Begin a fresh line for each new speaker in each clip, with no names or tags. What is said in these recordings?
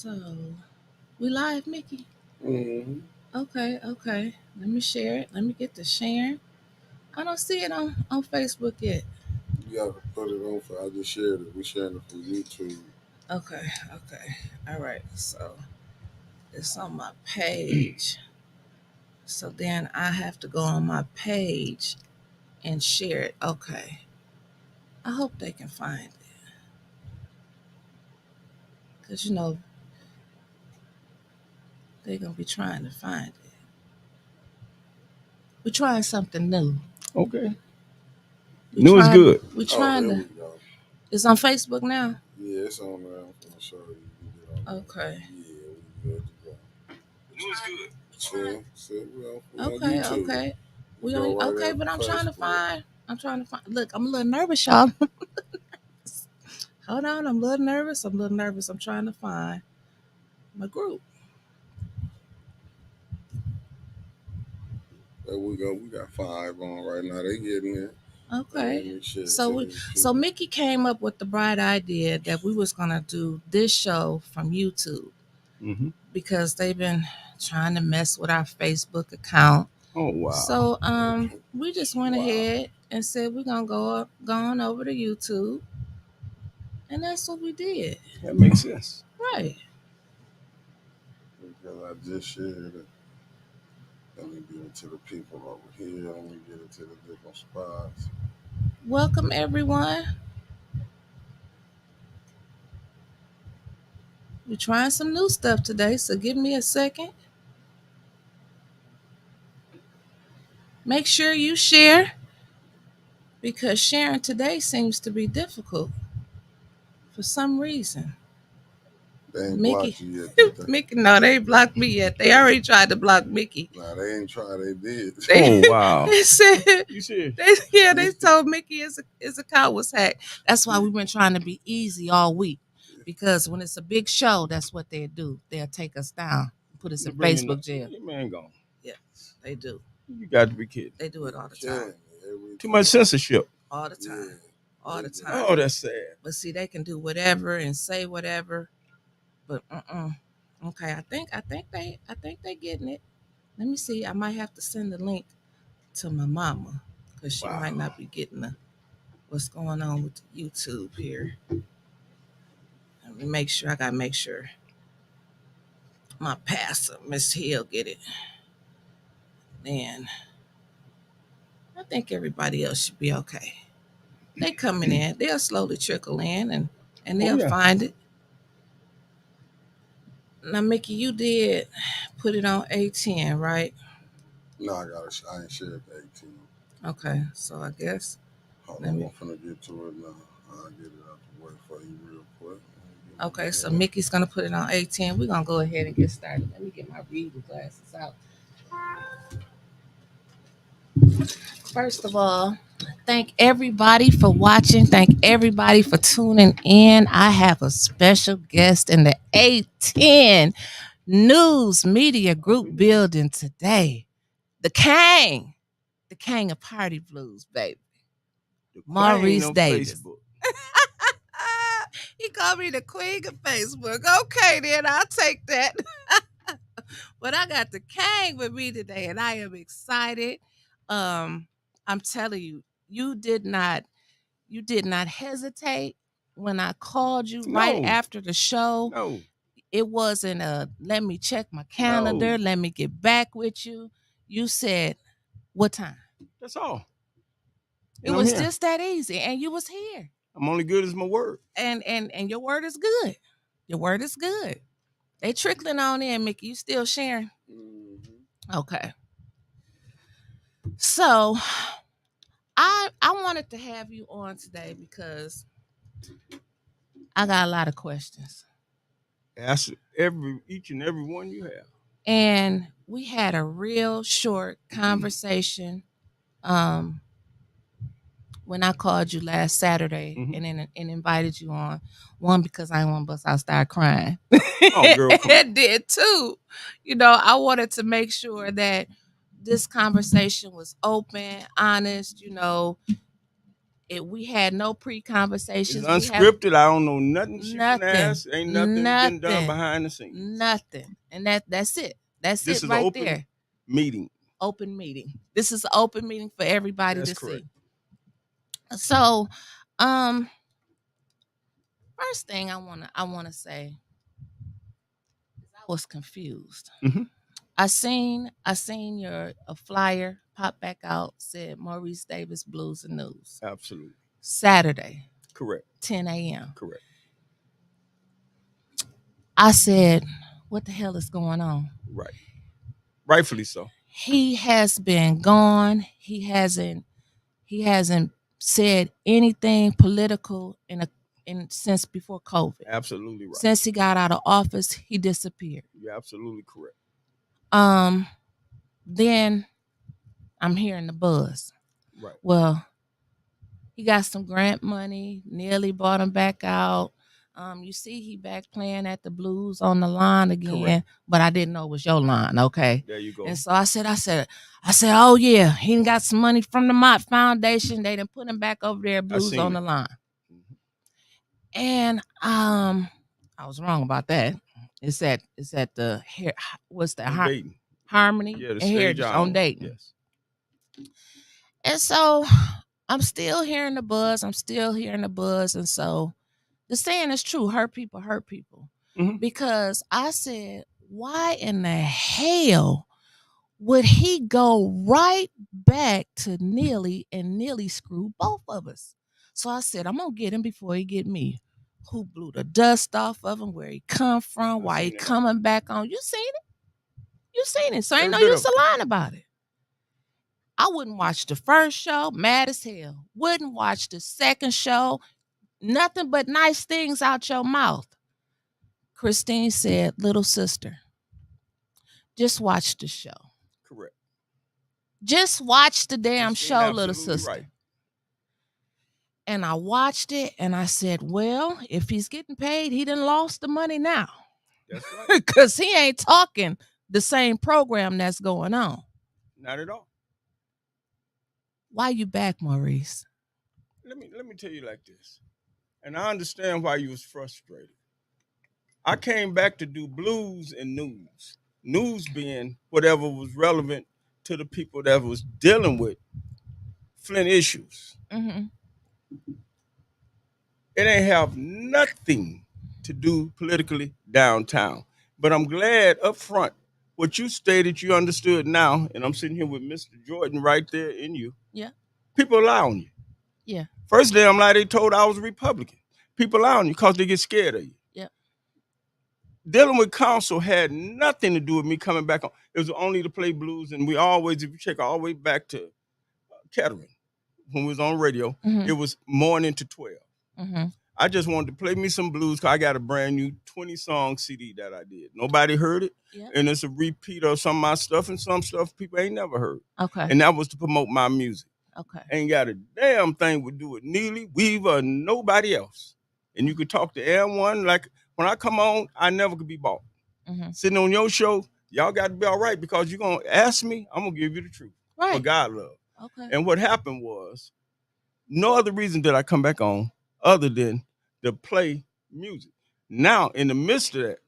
So, we live, Mickey?
Mm-hmm.
Okay. Let me share it. Let me get to sharing. I don't see it on Facebook yet.
You gotta put it on for. I just shared it. We sharing it for YouTube.
Okay. All right. So, it's on my page. So then I have to go on my page and share it. Okay. I hope they can find it. Because, they're going to be trying to find it. We're trying something new.
Okay.
We
New is good.
We're
Oh,
trying
there
to.
we go.
It's on Facebook now.
Yeah, it's on there. I'm gonna show you. You get on
Okay.
there. Yeah, we good to go.
New is good.
See, we on
Okay.
YouTube.
Okay.
You
We
go
on.
right
Okay,
after
but I'm trying to
Facebook.
find. Look, I'm a little nervous, y'all. Hold on, I'm a little nervous. I'm trying to find my group.
There we go. We got 5 on right now. They getting it.
Okay.
Let me share it to
So
these
so
people.
Mickey came up with the bright idea that we was gonna do this show from YouTube
Mm-hmm.
because they've been trying to mess with our Facebook account.
Oh wow.
So we just went
Wow.
ahead and said we're gonna go on over to YouTube, and that's what we did.
That makes sense.
Right.
Because I just shared it. Let me get it to the people over here. Let me get it to the different spots.
Welcome everyone. We're trying some new stuff today, so give me a second. Make sure you share because sharing today seems to be difficult for some reason.
They ain't
Mickey,
blocked you yet, did they?
Mickey, no, they ain't blocked me yet. They already tried to block Mickey.
Nah, they ain't tried. They did.
They,
Oh wow.
they said,
You serious?
they told Mickey his account was hacked. That's why we've been trying to be easy all week because when it's a big show, that's what they do. They'll take us down, put us in Facebook jail.
Man, gone.
Yeah, they do.
You got to be kidding.
They do it all the
Killing
time.
me every
Too
time.
much censorship.
All the time.
Yeah.
All the
They do.
time.
Oh, that's sad.
But see, they can do whatever and say whatever. But okay, I think they getting it. Let me see. I might have to send the link to my mama because she
Wow.
might not be getting what's going on with the YouTube here. Let me make sure. I gotta make sure my pastor, Miss Hill, get it. Then I think everybody else should be okay. They coming in. They'll slowly trickle in and they'll
yeah.
find it. Now, Mickey, you did put it on A10, right?
No, I ain't shared the 18.
Okay, so I guess.
Hold
Let
on,
me-
I'm finna get to it now. I'll get it out the way for you real quick.
Okay, so Mickey's gonna put it on A10. We're gonna go ahead and get started. Let me get my reading glasses out. First of all, thank everybody for watching. Thank everybody for tuning in. I have a special guest in the A10 News Media Group building today. The king of party blues, baby. Maurice Davis. He called me the queen of Facebook. Okay, then I'll take that. But I got the king with me today, and I am excited. I'm telling you, you did not hesitate when I called you right after the show.
No.
It wasn't a let me check my calendar, let me get back with you. You said, what time?
That's all.
It was just that easy, and you was here.
I'm only good as my word.
And your word is good. Your word is good. They trickling on in, Mickey. You still sharing?
Mm-hmm.
Okay. So I wanted to have you on today because I got a lot of questions.
Ask each and every one you have.
And we had a real short conversation when I called you last Saturday and invited you on. One, because I didn't want to bust out start crying.
Oh, girl.
It did too. I wanted to make sure that this conversation was open, honest. If We had no
It's
pre-conversations.
unscripted. I don't know nothing she can
Nothing.
ask. Ain't nothing getting done
Nothing.
behind the scenes.
Nothing. And that's it. That's
This
it
is
right
an open
there.
meeting.
Open meeting. This is an open meeting for everybody
That's
to
correct.
see. So, first thing I wanna say is I was confused.
Mhm.
I seen a flyer pop back out, said Maurice Davis Blues and News.
Absolutely.
Saturday,
Correct.
10 a.m.
Correct.
I said, what the hell is going on?
Right. Rightfully so.
He has been gone. He hasn't said anything political since before COVID.
Absolutely right.
Since he got out of office, he disappeared.
You're absolutely correct.
Then I'm hearing the buzz.
Right.
Well, he got some grant money, nearly bought him back out. You see he back playing at the Blues on the line again,
Correct.
but I didn't know it was your line, okay?
There you go.
And so I said, oh yeah, he got some money from the Mott Foundation. They done put him back over there at Blues on the line.
Mhm.
And I was wrong about that. It's at the what's that?
Dayton.
Harmony
Yeah, the
and
stage
Heritage on Dayton.
Yes.
And so I'm still hearing the buzz. And so the saying is true. Hurt people hurt people.
Mhm.
Because I said, why in the hell would he go right back to Neely and Neely screw both of us? So I said, I'm going to get him before he get me. Who blew the dust off of him, where he come from, why he coming back on. You seen it? So ain't no use to lying about it. I wouldn't watch the first show, mad as hell. Wouldn't watch the second show, nothing but nice things out your mouth. Christine said, little sister, just watch the show.
Correct.
Just watch the damn show, little sister.
Right.
And I watched it and I said, well, if he's getting paid, he done lost the money now.
That's right.
Because he ain't talking the same program that's going on.
Not at all.
Why you back, Maurice?
Let me tell you like this. And I understand why you was frustrated. I came back to do blues and news. News being whatever was relevant to the people that was dealing with Flint issues.
Mm-hmm.
It ain't have nothing to do politically downtown. But I'm glad up front what you stated you understood now, and I'm sitting here with Mr. Jordan right there in you.
Yeah.
People lie on you.
Yeah.
First day I'm like, they told I was a Republican. People lie on you because they get scared of you.
Yeah.
Dealing with council had nothing to do with me coming back on. It was only to play blues, and we always, if you check all the way back to Kettering, when we was on radio,
Mm-hmm.
it was morning to 12.
Mm-hmm.
I just wanted to play me some blues because I got a brand new 20-song CD that I did. Nobody heard it, and it's a repeat of some of my stuff and some stuff people ain't never heard.
Okay.
And that was to promote my music.
Okay.
Ain't got a damn thing to do with Neely, Weaver, or nobody else. And you could talk to M1. Like, when I come on, I never could be bought.
Mm-hmm.
Sitting on your show, y'all got to be all right because you're going to ask me, I'm going to give you the truth.
Right.
For God love.
Okay.
And what happened was, no other reason did I come back on other than to play music. Now, in the midst of that,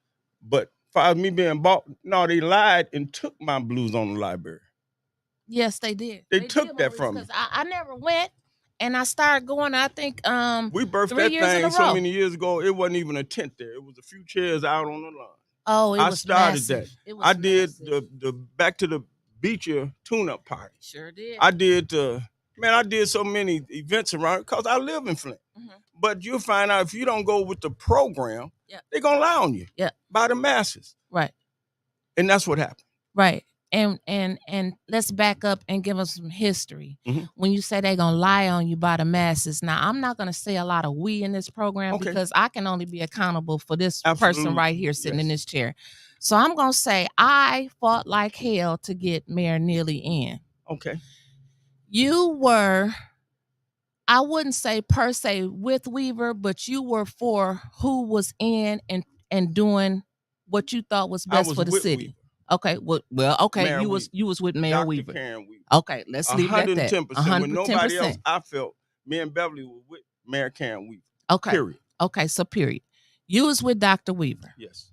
but as far as me being bought, no, they lied and took my blues on the library.
Yes, they did.
They took that from me.
I never went, and I started going. I think
we birthed
3
that
years in a
thing so
row.
many years ago. It wasn't even a tent there. It was a few chairs out on the lawn.
Oh,
I
was
started
massive.
that.
It was
I did
massive.
the back to the beacher tune-up party.
Sure did.
I did I did so many events around because I live in Flint.
Mm-hmm.
But you'll find out if you don't go with the program, they're gonna lie on you.
Yeah.
By the masses.
Right.
And that's what happened.
Right. And let's back up and give us some history.
Mm-hmm.
When you say they're gonna lie on you by the masses. Now, I'm not gonna say a lot of we in this program because I can only be accountable for this person right here sitting in this chair. So I'm gonna say I fought like hell to get Mayor Neely in.
Okay.
You were, I wouldn't say per se with Weaver, but you were for who was in and doing what you thought was best for the city.
Weaver.
Okay, well, okay.
Mayor
you was with Mayor
Dr.
Weaver.
Karen Weaver.
Okay, let's leave it at that.
110%. When nobody else, I felt Me and Beverly were with Mayor Karen Weaver.
Okay.
Period.
Okay, so period. You was with Dr. Weaver.
Yes.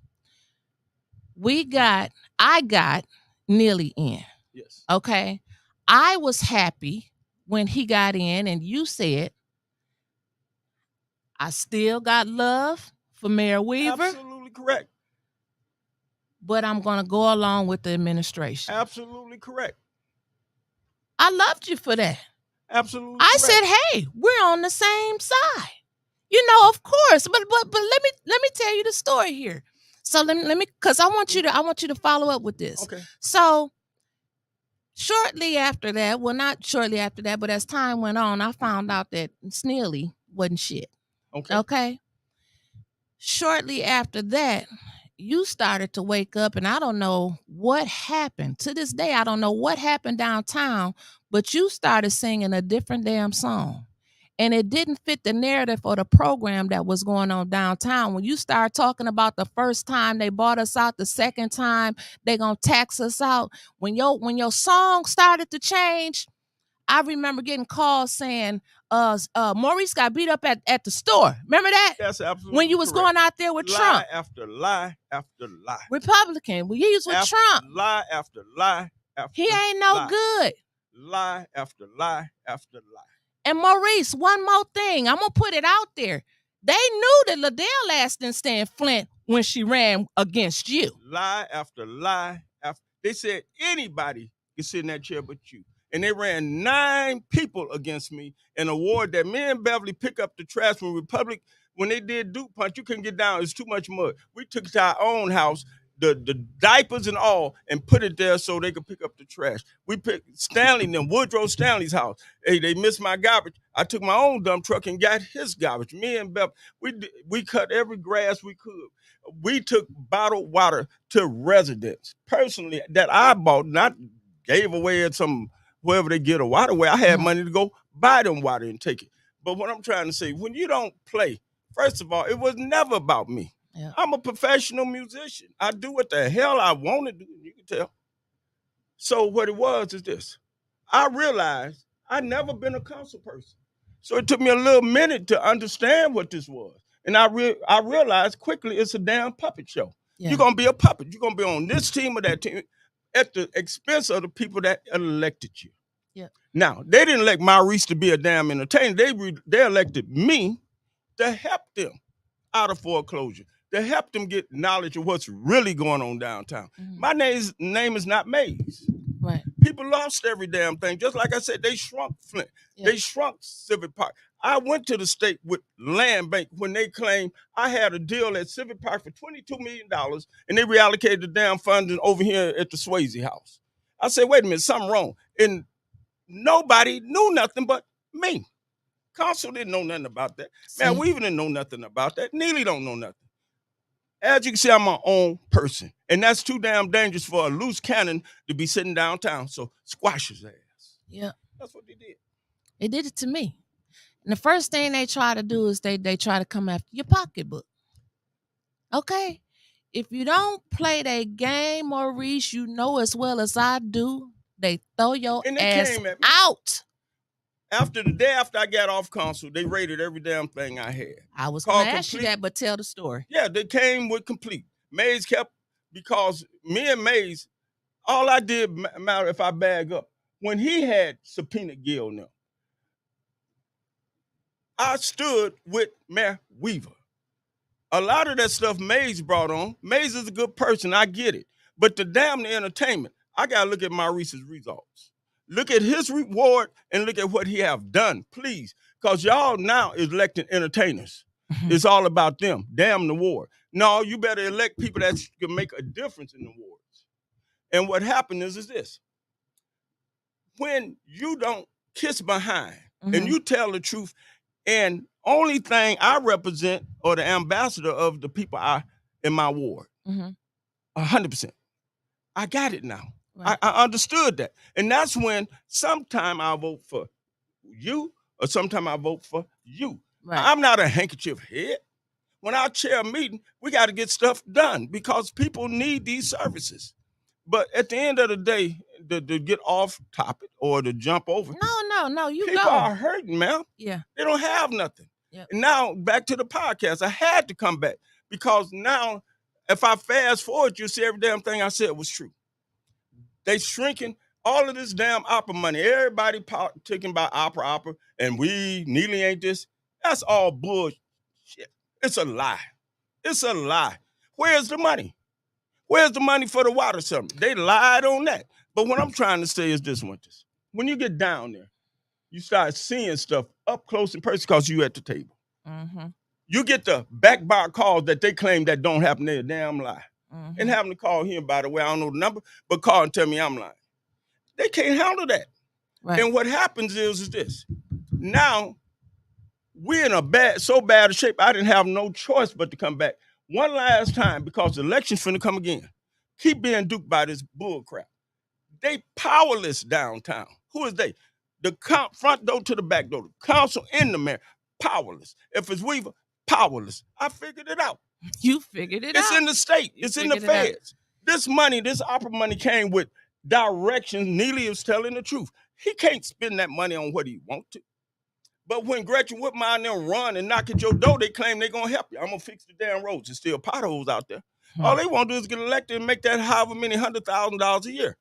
I got Neely in.
Yes.
Okay. I was happy when he got in, and you said, I still got love for Mayor Weaver,
Absolutely correct.
but I'm going to go along with the administration.
Absolutely correct.
I loved you for that.
Absolutely
I
correct.
said, hey, we're on the same side. You know, of course. But let me tell you the story here. So let me because I want you to follow up with this.
Okay.
So shortly after that, well, not shortly after that, but as time went on, I found out that Sneely wasn't shit.
Okay.
Okay. Shortly after that, you started to wake up, and I don't know what happened. To this day, I don't know what happened downtown, but you started singing a different damn song. And it didn't fit the narrative or the program that was going on downtown. When you start talking about the first time they bought us out, the second time they gonna tax us out, when your song started to change, I remember getting calls saying, Maurice got beat up at the store. Remember that?
That's absolutely
when you was
correct.
going out there with
lie
Trump.
After lie after lie.
Republican. Well, he was with
After
Trump.
Lie after lie after
He ain't no
lie.
good.
Lie after lie after lie.
And Maurice, one more thing. I'm going to put it out there. They knew that Liddell asked didn't stand Flint when she ran against you.
Lie after lie after. They said anybody can sit in that chair but you. And they ran 9 people against me in a ward that me and Beverly pick up the trash when Republic, when they did Duke Punch, you couldn't get down. It's too much mud. We took it to our own house, the diapers and all, and put it there so they could pick up the trash. We picked Stanley and them, Woodrow Stanley's house. Hey, they missed my garbage. I took my own dump truck and got his garbage. Me and Bev, we cut every grass we could. We took bottled water to residents personally that I bought, not gave away at some wherever they get a water way. I had money to go buy them water and take it. But what I'm trying to say, when you don't play, first of all, it was never about me. Yeah. I'm a professional musician. I do what the hell I want to do. You can tell. So what it was is this. I realized I'd never been a council person. So it took me a little minute to understand what this was. And I realized quickly it's a damn puppet show. Yeah. You're going to be a puppet. You're going to be on this team or that team at the expense of the people that elected you. Yeah. Now, they didn't elect Maurice to be a damn entertainer. They elected me to help them out of foreclosure, to help them get knowledge of what's really going on downtown. Mm-hmm. My name is not Mays. Right. People lost every damn thing. Just like I said, they shrunk Flint. Yeah. They shrunk Civic Park. I went to the state with Land Bank when they claimed I had a deal at Civic Park for $22 million, and they reallocated the damn funding over here at the Swayze house. I said, wait a minute, something wrong. And nobody knew nothing but me. Council didn't know nothing about that. Man, Weaver didn't know nothing about that. Neely don't know nothing. As you can see, I'm my own person. And that's too damn dangerous for a loose cannon to be sitting downtown. So squash his ass. Yeah. That's what they did.
They did it to me. And the first thing they try to do is they try to come after your pocketbook. Okay? If you don't play that game, Maurice, you know as well as I do, they throw your ass out.
After the day after I got off council, they raided every damn thing I had.
I was going to ask you that, but tell the story.
Yeah, they came with complete. Mays kept, because me and Mays, all I did matter if I bag up. When he had subpoenaed Gil now, I stood with Mayor Weaver. A lot of that stuff Mays brought on. Mays is a good person, I get it. But the damn entertainment, I got to look at Maurice's results. Look at his reward and look at what he have done, please. Because y'all now is electing entertainers. Mm-hmm. It's all about them. Damn the ward. No, you better elect people that can make a difference in the wards. And what happened is this. When you don't kiss behind and you tell the truth, and only thing I represent or the ambassador of the people in my ward, 100%. I got it now. Right. I understood that. And that's when sometime I'll vote for you or sometime I vote for you. Right. I'm not a handkerchief head. When I chair a meeting, we got to get stuff done because people need these services. But at the end of the day, to get off topic or to jump over,
No, you
people
go.
are hurting, man.
Yeah.
They don't have nothing.
Yep.
And now back to the podcast. I had to come back because now, if I fast forward, you see every damn thing I said was true. They shrinking all of this damn opera money. Everybody talking about opera, and we Neely ain't this. That's all bullshit. It's a lie. It's a lie. Where's the money? Where's the money for the water something? They lied on that. But what I'm trying to say is this, Wyntis. When you get down there, you start seeing stuff up close and personal because you at the table.
Mm-hmm.
You get the backbar calls that they claim that don't happen. They're a damn lie.
Mm-hmm.
And having to call him, by the way, I don't know the number, but call and tell me I'm lying. They can't handle that.
Right.
And what happens is this. Now, we're in so bad a shape, I didn't have no choice but to come back one last time because the election's finna come again. Keep being duped by this bull crap. They powerless downtown. Who is they? The front door to the back door. The council and the mayor, powerless. If it's Weaver, powerless. I figured it out.
You figured it out.
It's in the state. It's in the feds. This money, this opera money came with directions. Neely is telling the truth. He can't spend that money on what he wants to. But when Gretchen Whitmire and them run and knock at your door, they claim they're going to help you. I'm going to fix the damn roads. There's still potholes out there. All they want to do is get elected and make that however many $100,000 a year.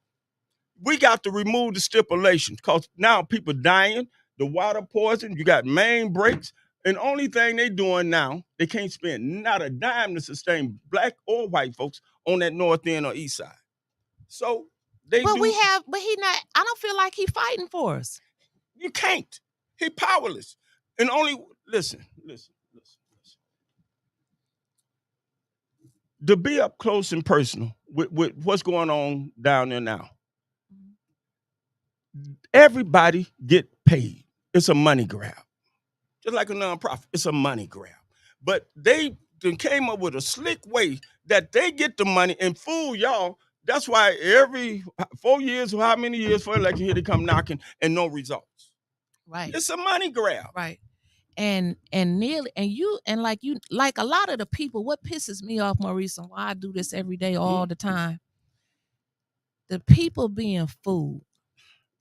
We got to remove the stipulations because now people dying, the water poison, you got main breaks, and only thing they doing now, they can't spend not a dime to sustain black or white folks on that north end or east side. So but he
not, I don't feel like he fighting for us.
You can't. He powerless. And only, listen. To be up close and personal with what's going on down there now, everybody get paid. It's a money grab. Just like a nonprofit, it's a money grab. But they came up with a slick way that they get the money and fool y'all. That's why every 4 years or how many years for election, here they come knocking and no results.
Right.
It's a money grab.
Right. And nearly like a lot of the people, what pisses me off, Maurice, and why I do this every day, all the time, the people being fooled.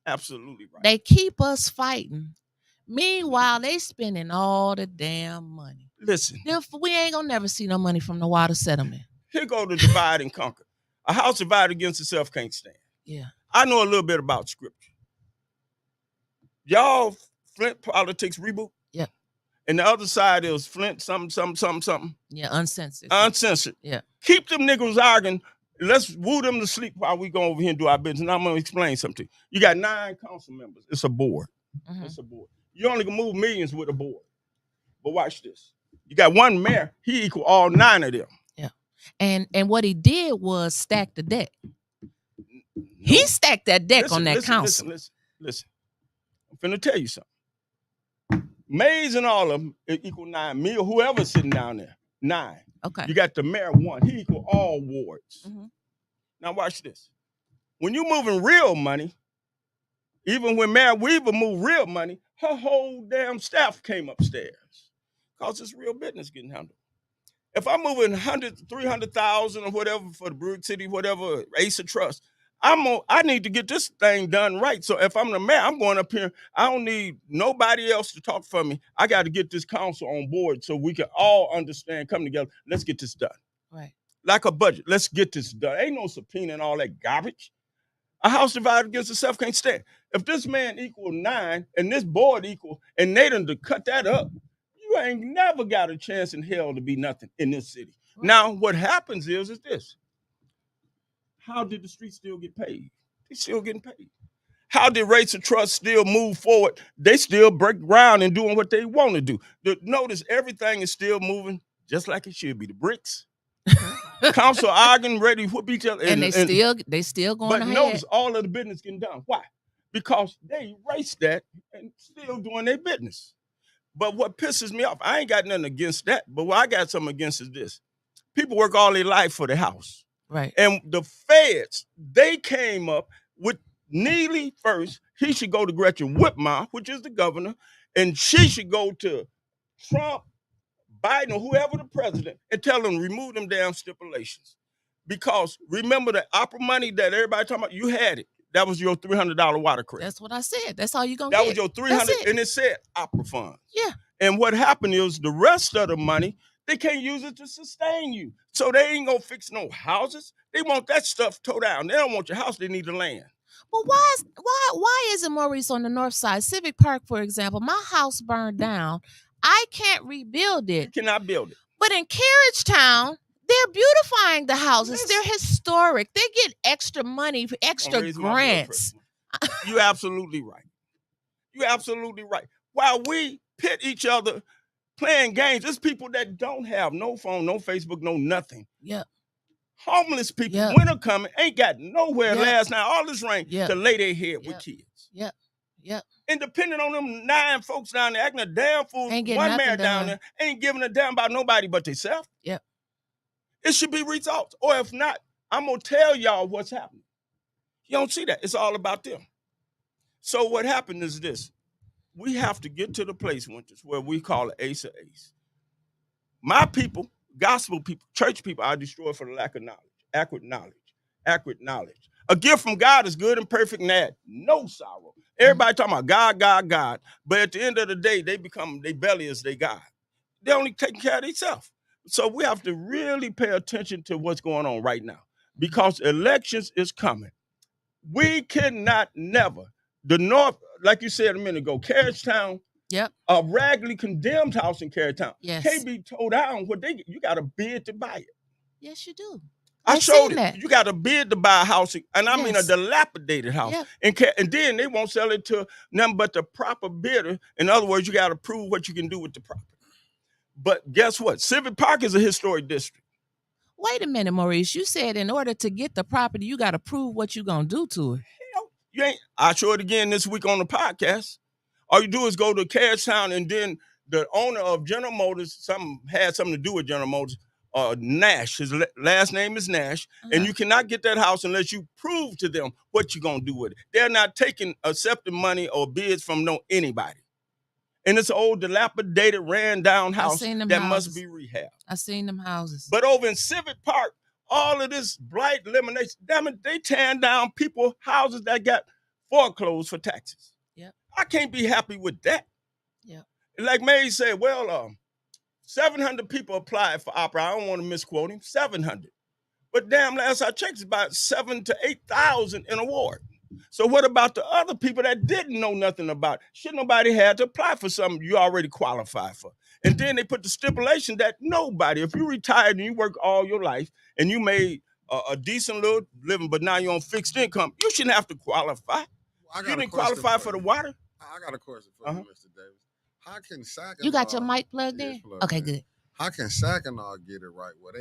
Absolutely right.
They keep us fighting. Meanwhile, they spending all the damn money.
Listen.
We ain't gonna never see no money from the water settlement.
Here go the divide and conquer. A house divided against itself can't stand.
Yeah.
I know a little bit about scripture. Y'all Flint politics reboot?
Yeah.
And the other side is Flint something.
Yeah, uncensored.
Uncensored.
Yeah.
Keep them niggas arguing. Let's woo them to sleep while we go over here and do our business. And I'm going to explain something. You got 9 council members. It's a board. Mm-hmm. It's a board. You only can move millions with a board. But watch this. You got one mayor. He equal all 9 of them.
Yeah. And what he did was stack the deck. No. He stacked that deck on that council.
Listen. I'm finna tell you something. Mays and all of them equal 9. Me or whoever's sitting down there, 9.
Okay.
You got the mayor 1. He equal all wards. Mm-hmm. Now watch this. When you moving real money, even when Mayor Weaver moved real money, her whole damn staff came upstairs. Because it's real business getting handled. If I'm moving 300,000 or whatever for the Brook City, whatever, Ace of Trust, I need to get this thing done right. So if I'm the mayor, I'm going up here. I don't need nobody else to talk for me. I got to get this council on board so we can all understand, come together. Let's get this done.
Right.
Like a budget. Let's get this done. Ain't no subpoena and all that garbage. A house divided against itself can't stand. If this man equal 9 and this board equal, and they done to cut that up, you ain't never got a chance in hell to be nothing in this city. Right. Now, what happens is this. How did the streets still get paid? They still getting paid. How did rates of trust still move forward? They still break ground and doing what they want to do. Notice everything is still moving just like it should be. The bricks, council arguing, ready to whoop each other.
And they still going ahead.
But notice all of the business getting done. Why? Because they erased that and still doing their business. But what pisses me off, I ain't got nothing against that, but what I got something against is this. People work all their life for the house.
Right.
And the feds, they came up with Neely first. He should go to Gretchen Whitmire, which is the governor, and she should go to Trump, Biden, or whoever the president, and tell them remove them damn stipulations. Because remember the opera money that everybody talking about, you had it. That was your $300 water credit.
That's what I said. That's all you're going
That
to get.
was your 300, and it said opera funds.
Yeah.
And what happened is the rest of the money, they can't use it to sustain you. So they ain't going to fix no houses. They want that stuff tore down. They don't want your house. They need the land.
Well, why isn't Maurice on the north side? Civic Park, for example, my house burned down. I can't rebuild it.
You cannot build it.
But in Carriagetown, they're beautifying the houses. They're historic. They get extra money, extra grants.
You're absolutely right. You're absolutely right. While we pit each other playing games, there's people that don't have no phone, no Facebook, no nothing.
Yep.
Homeless people, winter coming, ain't got nowhere last night, all this rain, to lay their head with kids.
Yep.
And depending on them 9 folks down there acting a damn fool, one man down there ain't giving a damn about nobody but themselves.
Yep.
It should be results. Or if not, I'm going to tell y'all what's happening. You don't see that. It's all about them. So what happened is this. We have to get to the place, Wyntis, where we call it ace of ace. My people, gospel people, church people are destroyed for the lack of knowledge, accurate knowledge. A gift from God is good and perfect and add no sorrow. Everybody talking about God. But at the end of the day, they belly is their God. They only taking care of themselves. So we have to really pay attention to what's going on right now because elections is coming. We cannot the North, like you said a minute ago, Carriagetown, a raggedly condemned house in Carriagetown, can't be towed down. You got to bid to buy it.
Yes, you do.
I showed it. You got to bid to buy a house, and I mean a dilapidated house. And then they won't sell it to nothing but the proper bidder. In other words, you got to prove what you can do with the property. But guess what? Civic Park is a historic district.
Wait a minute, Maurice. You said in order to get the property, you got to prove what you're going to do to it.
You ain't. I'll show it again this week on the podcast. All you do is go to Carriagetown, and then the owner of General Motors, had something to do with General Motors, Nash. His last name is Nash, and you cannot get that house unless you prove to them what you're going to do with it. They're not accepting money or bids from anybody. And it's an old, dilapidated, ran-down house that must be rehabbed.
I seen them houses.
But over in Civic Park, all of this blight elimination, damn it, they tearing down people houses that got foreclosed for taxes.
Yep.
I can't be happy with that.
Yep.
Like May said, 700 people applied for opera. I don't want to misquote him, 700. But damn, last I checked, it's about 7,000 to 8,000 in award. So what about the other people that didn't know nothing about it? Should nobody had to apply for something you already qualified for? And then they put the stipulation that nobody, if you retired and you work all your life and you made a decent little living, but now you're on fixed income, you shouldn't have to qualify. You didn't qualify for the water?
I got a question for you, Mr. Davis. How can Saginaw...
You got your mic plugged in? Okay, good.
How can Saginaw get it right? Well,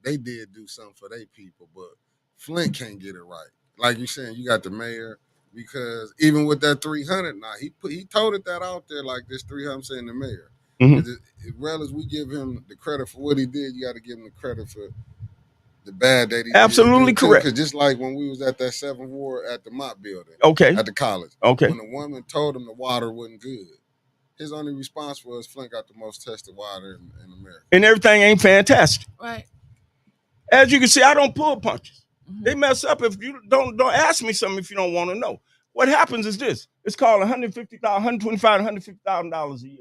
they did do something for their people, but Flint can't get it right. Like you saying, you got the mayor, because even with that 300, he told it that out there like this 300, I'm saying the mayor. As well as we give him the credit for what he did, you got to give him the credit for the bad that he did.
Absolutely correct.
Because just like when we was at that 7th Ward at the Mott building, at the college, when the woman told him the water wasn't good, his only response was Flint got the most tested water in America.
And everything ain't fantastic.
Right.
As you can see, I don't pull punches. They mess up if you don't ask me something if you don't want to know. What happens is this. It's called $125,000, $150,000 a year.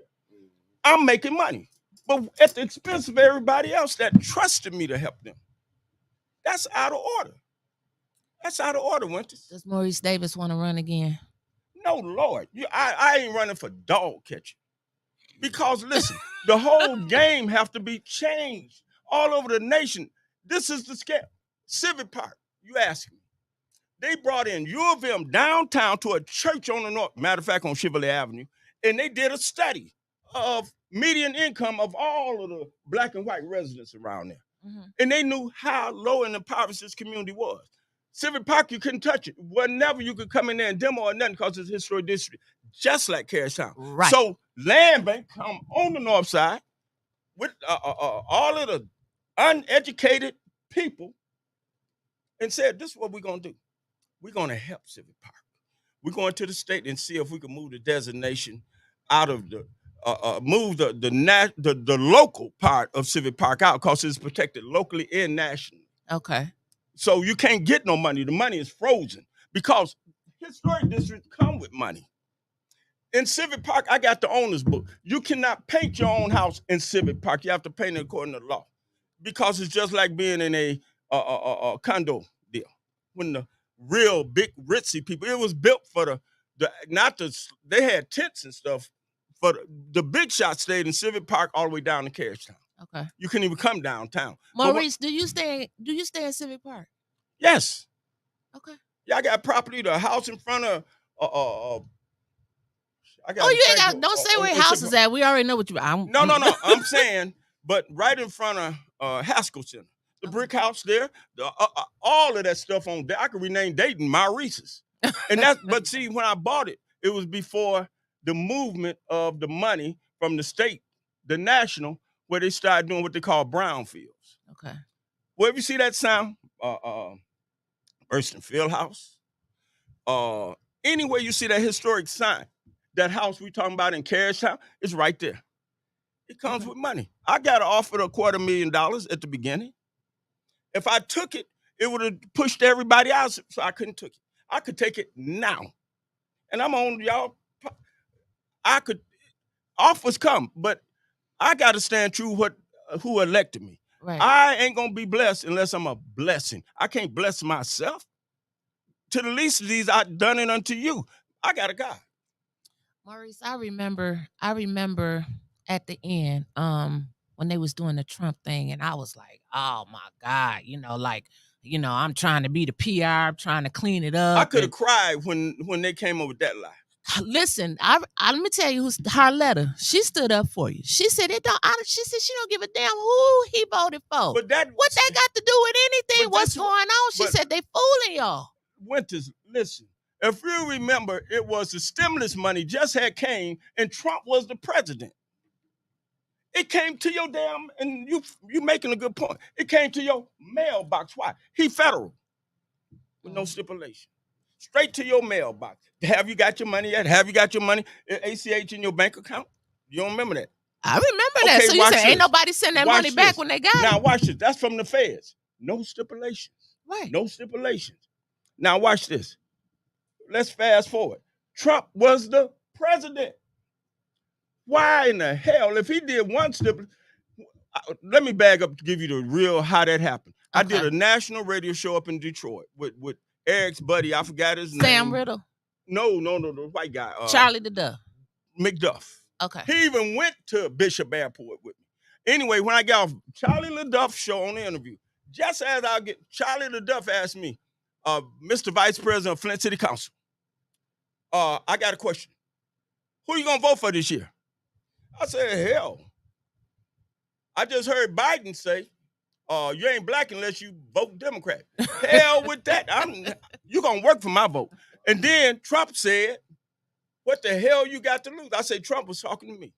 I'm making money, but at the expense of everybody else that trusted me to help them. That's out of order. That's out of order, Wyntis.
Does Maurice Davis want to run again?
No, Lord. I ain't running for dog catching. Because listen, the whole game have to be changed all over the nation. This is the scale. Civic Park, you ask me. They brought in U of M downtown to a church on the north, matter of fact, on Chevrolet Avenue, and they did a study of median income of all of the black and white residents around there. And they knew how low and impoverished this community was. Civic Park, you couldn't touch it. Whenever you could come in there and demo or nothing because it's a historic district, just like Carriagetown.
Right.
So Land Bank come on the north side with all of the uneducated people and said, this is what we're going to do. We're going to help Civic Park. We're going to the state and see if we can move the designation out of move the local part of Civic Park out because it's protected locally and nationally.
Okay.
So you can't get no money. The money is frozen because historic districts come with money. In Civic Park, I got the owner's book. You cannot paint your own house in Civic Park. You have to paint it according to law because it's just like being in a condo deal. When the real big ritzy people, it was built for they had tents and stuff, but the big shots stayed in Civic Park all the way down to Carriagetown.
Okay.
You couldn't even come downtown.
Maurice, do you stay in Civic Park?
Yes.
Okay.
Yeah, I got property, the house in front of I got
you ain't got. Don't say where your house is at. We already know what you.
No. I'm saying, but right in front of Haskell Center, the brick house there, all of that stuff on there. I could rename Dayton Maurice's, and that's. But see, when I bought it, it was before the movement of the money from the state, the national, where they started doing what they call brownfields.
Okay.
Wherever you see that sign, Burston Field House, anywhere you see that historic sign. That house we talking about in Carriagetown is right there. It comes with money. I got offered $250,000 at the beginning. If I took it, it would have pushed everybody out, so I couldn't take it. I could take it now. And I'm on y'all. Offers come, but I got to stand true who elected me.
Right.
I ain't going to be blessed unless I'm a blessing. I can't bless myself. To the least of these, I've done it unto you. I got a God.
Maurice, I remember at the end, when they was doing the Trump thing, and I was like, oh my God, I'm trying to be the PR, I'm trying to clean it up.
I could have cried when they came up with that lie.
Listen, I let me tell you who's Harletta. She stood up for you. She said she said she don't give a damn who he voted for.
But
what that got to do with anything? What's going on? She said they fooling y'all.
Wyntis, listen. If you remember, it was the stimulus money just had came, and Trump was the president. It came to your and you making a good point. It came to your mailbox. Why? He federal with no stipulation. Straight to your mailbox. Have you got your money yet? Have you got your money ACH in your bank account? You don't remember that?
I remember that. So you said ain't nobody send that money back when they got it.
Now watch this. That's from the feds. No stipulations.
Right.
No stipulations. Now watch this. Let's fast forward. Trump was the president. Why in the hell, if he did one stipulation, let me bag up to give you the real how that happened. Okay. I did a national radio show up in Detroit with Eric's buddy. I forgot his name.
Sam Riddle.
No, the white guy.
Charlie the Duff.
McDuff.
Okay.
He even went to Bishop Airport with me. Anyway, when I got off Charlie LaDuff show on the interview, just as Charlie LaDuff asked me, Mr. Vice President of Flint City Council, I got a question. Who you gonna vote for this year? I said, hell. I just heard Biden say, you ain't black unless you vote Democrat. Hell with that. You gonna work for my vote. And then Trump said, what the hell you got to lose? I said, Trump was talking to me.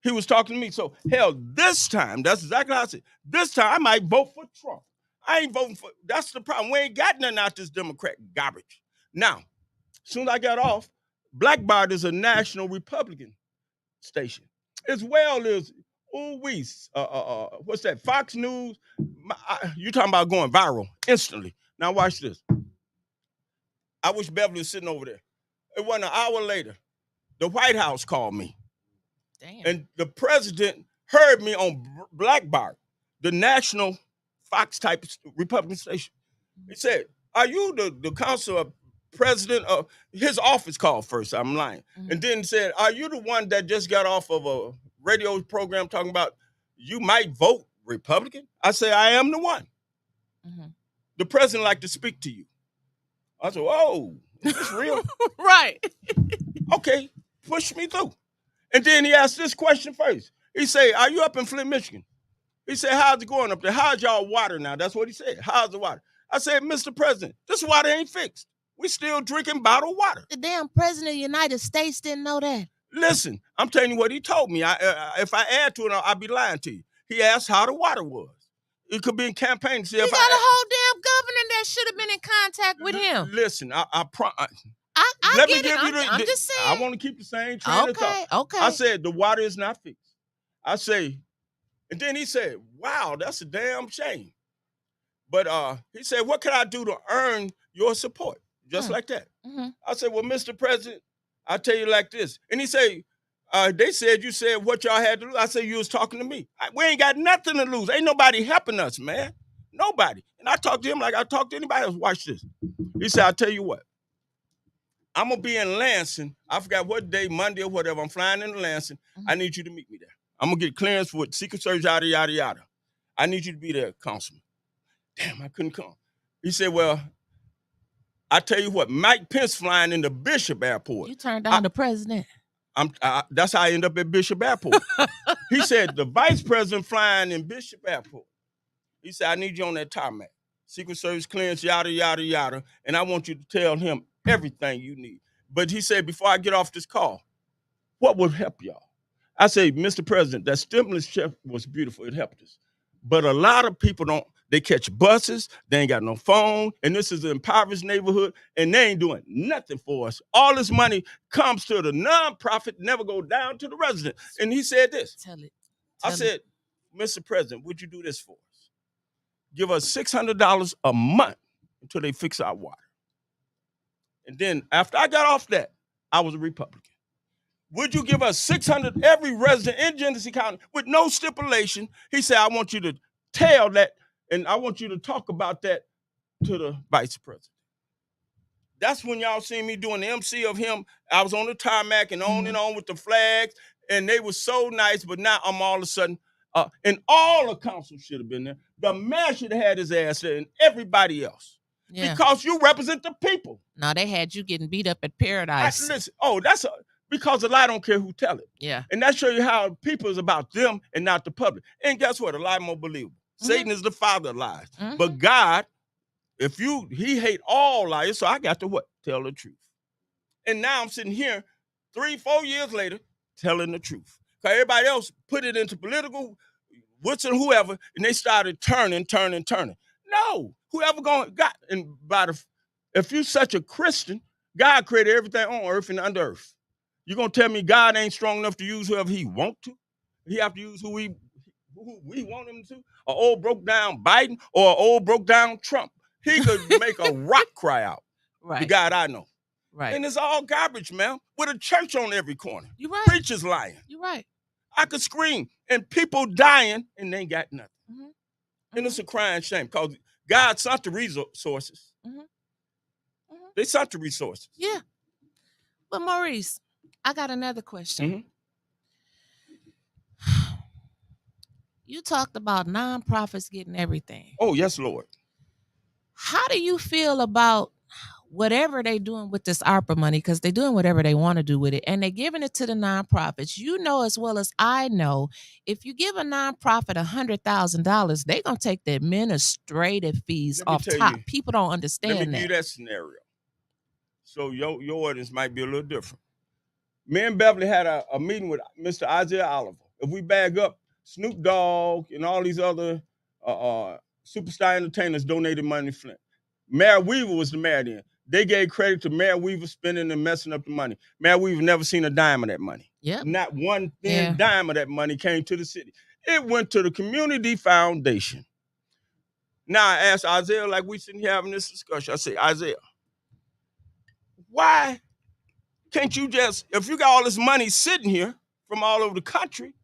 He was talking to me. So hell, this time, that's exactly how I said, this time I might vote for Trump. I ain't voting for, that's the problem. We ain't got nothing out this Democrat garbage. Now, as soon as I got off, Blackbird is a national Republican station, as well as what's that? Fox News. You talking about going viral instantly? Now watch this. I wish Beverly was sitting over there. It wasn't an hour later. The White House called me.
Damn.
And the president heard me on Blackbird, the national Fox type Republican station. He said, "Are you the council of president of his office called first?" I'm lying. Mm-hmm. And then said, "Are you the one that just got off of a radio program talking about you might vote Republican?" I say, "I am the one." Mm-hmm. The president like to speak to you. I said, "Whoa, is this real?"
Right.
Okay, push me through. And then he asked this question first. He said, "Are you up in Flint, Michigan?" He said, "How's it going up there? How's y'all water now?" That's what he said. "How's the water?" I said, "Mr. President, this water ain't fixed. We still drinking bottled water."
The damn president of the United States didn't know that.
Listen, I'm telling you what he told me. If I add to it, I'll be lying to you. He asked how the water was. It could be in campaign. See,
he got a whole damn governor that should have been in contact with him.
Listen, I
let me give you I'm just saying.
I want to keep the same train of thought.
Okay.
I said the water is not fixed. I say, and then he said, "Wow, that's a damn shame." But he said, what can I do to earn your support? Just like that.
Mm-hmm.
I said, well, Mr. President, I'll tell you like this. And he said, they said you said what y'all had to lose. I said, you was talking to me. We ain't got nothing to lose. Ain't nobody helping us, man. Nobody. And I talked to him like I talked to anybody else. Watch this. He said, I'll tell you what. I'm going to be in Lansing. I forgot what day, Monday or whatever. I'm flying into Lansing.
Mm-hmm.
I need you to meet me there. I'm going to get clearance for Secret Service, yada, yada, yada. I need you to be there, Councilman. Damn, I couldn't come. He said, well, I tell you what, Mike Pence flying into Bishop Airport.
You turned down the president.
That's how I end up at Bishop Airport. He said, the vice president flying in Bishop Airport. He said, I need you on that tarmac. Secret Service clearance, yada, yada, yada. And I want you to tell him everything you need. But he said, before I get off this call, what would help y'all? I say, Mr. President, that stimulus check was beautiful. It helped us. But a lot of people don't, they catch buses, they ain't got no phone, and this is an impoverished neighborhood, and they ain't doing nothing for us. All this money comes to the nonprofit, never go down to the resident. And he said this.
Tell it.
I said, Mr. President, would you do this for us? Give us $600 a month until they fix our water. And then after I got off that, I was a Republican. Would you give us $600 every resident in Genesee County with no stipulation? He said, I want you to tell that, and I want you to talk about that to the vice president. That's when y'all seen me doing the MC of him. I was on the tarmac and on and on with the flags, and they were so nice, but now I'm all of a sudden, and all the council should have been there. The mayor should have had his ass there and everybody else. Yeah. Because you represent the people.
No, they had you getting beat up at Paradise.
Listen, because the lie don't care who tell it.
Yeah.
And that shows you how people is about them and not the public. And guess what? A lie more believable. Mm-hmm. Satan is the father of lies. Mm-hmm. But God, he hate all liars, so I got to what? Tell the truth. And now I'm sitting here 3-4 years later telling the truth. Because everybody else put it into political, what's and whoever, and they started turning. No, whoever got, and if you're such a Christian, God created everything on earth and under earth. You gonna tell me God ain't strong enough to use whoever he want to? He have to use who we want him to? An old broke down Biden or an old broke down Trump. He could make a rock cry out. Right. The God I know. Right. And it's all garbage, man. With a church on every corner. You're right. Preachers lying. You're right. I could scream and people dying and they ain't got nothing. Mm-hmm. And it's a crying shame because God sent the resources. Mm-hmm. Mm-hmm. They sent the resources.
Yeah. But Maurice, I got another question. Mm-hmm. You talked about nonprofits getting everything.
Oh, yes, Lord.
How do you feel about whatever they're doing with this ARPA money? Because they're doing whatever they want to do with it, and they're giving it to the nonprofits. You know as well as I know, if you give a nonprofit $100,000, they're going to take the administrative fees off top. People don't understand that.
Let me give you that scenario. So your audience might be a little different. Me and Beverly had a meeting with Mr. Isaiah Oliver. If we bag up Snoop Dogg and all these other superstar entertainers donated money to Flint. Mayor Weaver was the mayor then. They gave credit to Mayor Weaver spending and messing up the money. Mayor Weaver never seen a dime of that money.
Yep.
Not one thin dime of that money came to the city. It went to the community foundation. Now I asked Isaiah, like we sitting here having this discussion, I say, Isaiah, why can't you just, if you got all this money sitting here from all over the country,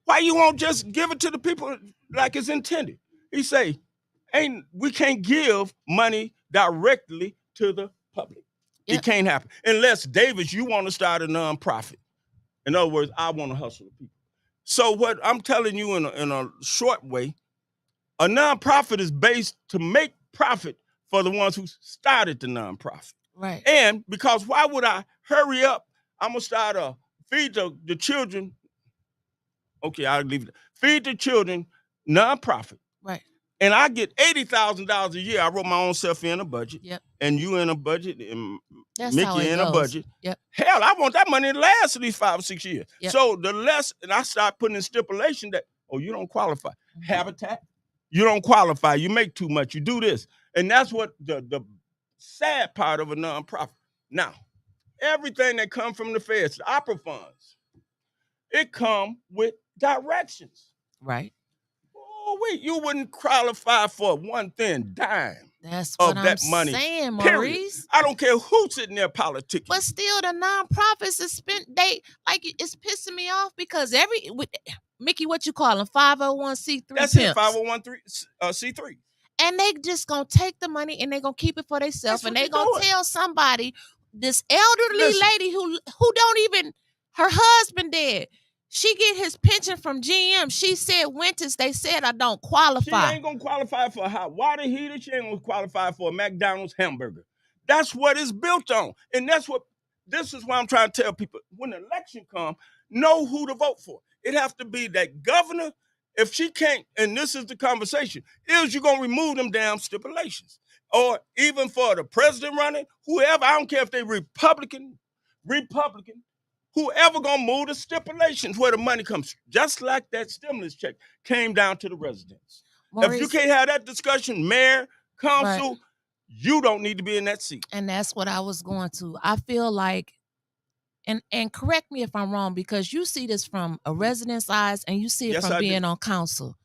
why you won't just give it to the people like it's intended? He say, we can't give money directly to the public. Yep. It can't happen. Unless, Davis, you want to start a nonprofit. In other words, I want to hustle the people. So what I'm telling you in a short way, a nonprofit is based to make profit for the ones who started the nonprofit.
Right.
And because why would I hurry up? I'm going to start a feed the children. Okay, I'll leave it. Feed the children nonprofit.
Right.
And I get $80,000 a year. I wrote my own self in a budget.
Yep.
And you in a budget. And
that's
Mickey in a budget.
Yep.
Hell, I want that money to last at least 5 or 6 years.
Yep.
So the less, and I start putting in stipulation that, you don't qualify. Habitat, you don't qualify. You make too much. You do this. And that's what the sad part of a nonprofit. Now, everything that comes from the feds, the opera funds, it come with directions.
Right.
Well, wait, you wouldn't qualify for one thin dime
That's what
of
I'm
that money.
saying,
Period.
Maurice.
I don't care who's sitting there politicking.
But still, the nonprofits is spent. It's pissing me off because Mickey, what you call them, 501c3
That's
pimps.
it, 501c3.
And they just gonna take the money and they gonna keep it for themselves, and they gonna tell somebody, this elderly lady who don't even, her husband dead, she get his pension from GM. She said Wyntis, they said I don't qualify.
She ain't gonna qualify for a hot water heater. She ain't gonna qualify for a McDonald's hamburger. That's what it's built on. And this is why I'm trying to tell people, when the election comes, know who to vote for. It have to be that governor. If she can't, and this is the conversation, is you gonna remove them damn stipulations? Or even for the president running, whoever, I don't care if they Republican, whoever gonna move the stipulations where the money comes, just like that stimulus check came down to the residents. Maurice, if you can't have that discussion, mayor, council, right, you don't need to be in that seat.
And that's what I was going to. I feel like, and correct me if I'm wrong, because you see this from a resident's eyes and you see it from being on council.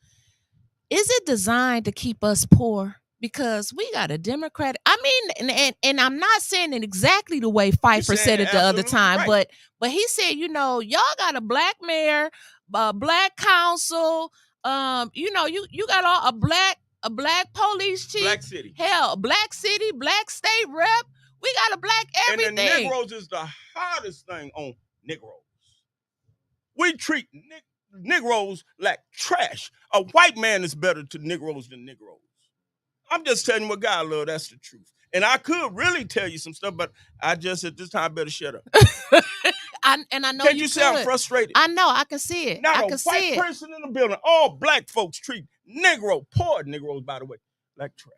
Is it designed to keep us poor? Because we got a Democratic, I mean, and I'm not saying it exactly the way Pfeiffer said it the other time, right, but he said, y'all got a black mayor, a black council, you got all a black police chief,
black city,
hell, black city, black state rep. We got a black everything.
And the Negroes is the hardest thing on Negroes. We treat Negroes like trash. A white man is better to Negroes than Negroes. I'm just telling you what God love. That's the truth. And I could really tell you some stuff, but I just at this time better shut up.
I know.
Can't you see I'm frustrated?
I know. I can see it.
Not a white person in the building. All black folks treat poor Negroes, by the way, like trash.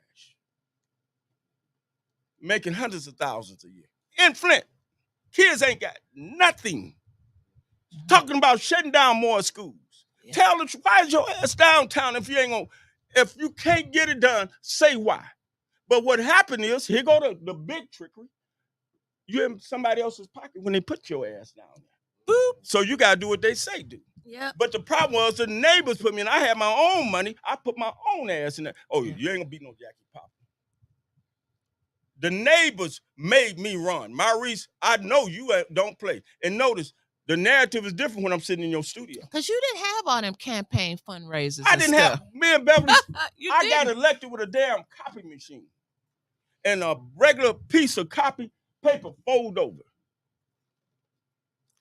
Making hundreds of thousands a year. In Flint, kids ain't got nothing. Talking about shutting down more schools. Yeah. Tell them, why is your ass downtown if you can't get it done, say why. But what happened is, here go the big trickery. You're in somebody else's pocket when they put your ass down there. Boop. So you got to do what they say do.
Yeah.
But the problem was the neighbors put me in. I had my own money. I put my own ass in there. Oh, you ain't going to beat no Jackie Pop. The neighbors made me run. Maurice, I know you don't play. And notice, the narrative is different when I'm sitting in your studio.
Because you didn't have all them campaign fundraisers.
I didn't have, me and Beverly, I got elected with a damn copy machine and a regular piece of copy paper fold over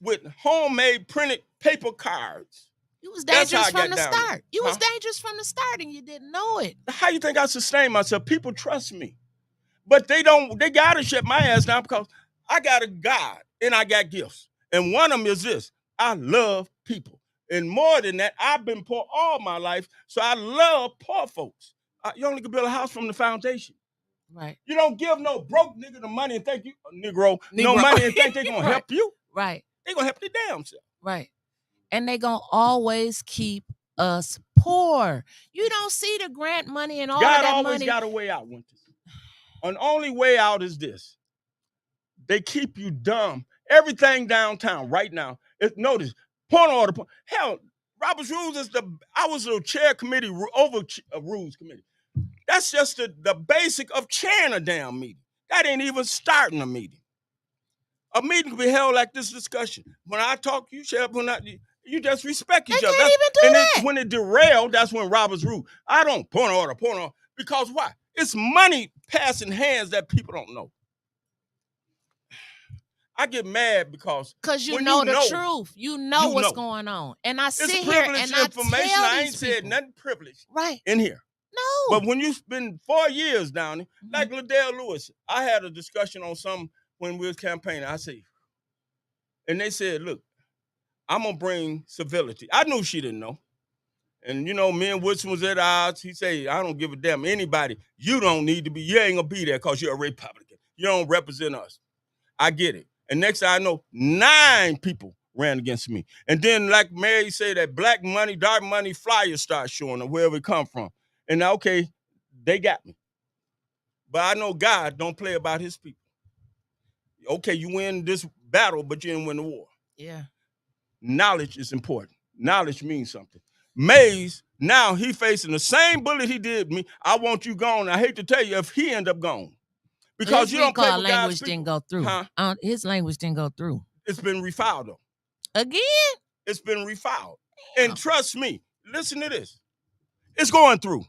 with homemade printed paper cards.
You was dangerous from the start. You was dangerous from the start and you didn't know it.
How you think I sustain myself? People trust me. But they gotta shut my ass down because I got a God and I got gifts. And one of them is this: I love people. And more than that, I've been poor all my life, so I love poor folks. You only can build a house from the foundation.
Right.
You don't give no broke nigga the money and think you, Negro. No money and think they're going to help you.
Right.
They're going to help their damn self.
Right. And they're going to always keep us poor. You don't see the grant money and all
God
of that money.
God always got a way out, Wyntis. An only way out is this. They keep you dumb. Everything downtown right now, notice, point order. Hell, Robert's Rules I was the chair committee, rules committee. That's just the basic of chairing a damn meeting. That ain't even starting a meeting. A meeting can be held like this discussion. When I talk, you shut up. When you just respect each other.
Can't even do that.
When it derailed, that's when Robert's Rule. I don't point order. Because why? It's money passing hands that people don't know. I get mad because
you know the truth. You know what's going on. And I sit here and I tell
I ain't
these
said
people.
Nothing privileged
right
in here.
No.
But when you spend 4 years down there, like Liddell Lewis, I had a discussion on something when we was campaigning. I say, and they said, look, I'm going to bring civility. I knew she didn't know. And, me and Woodson was at odds. He said, I don't give a damn anybody. You don't need to be. You ain't going to be there because you're a Republican. You don't represent us. I get it. And next thing I know, 9 people ran against me. And then, like Mary said, that black money, dark money flyers start showing up wherever it come from. And now, okay, they got me. But I know God don't play about his people. Okay, you win this battle, but you didn't win the war.
Yeah.
Knowledge is important. Knowledge means something. Mays, now he facing the same bullet he did me. I want you gone. I hate to tell you if he end up gone. Because
his
you don't play
recall
with God's
language
people.
didn't go through.
Huh?
His language didn't go through.
It's been refiled though.
Again?
It's been refiled.
Damn.
And trust me, listen to this. It's going through.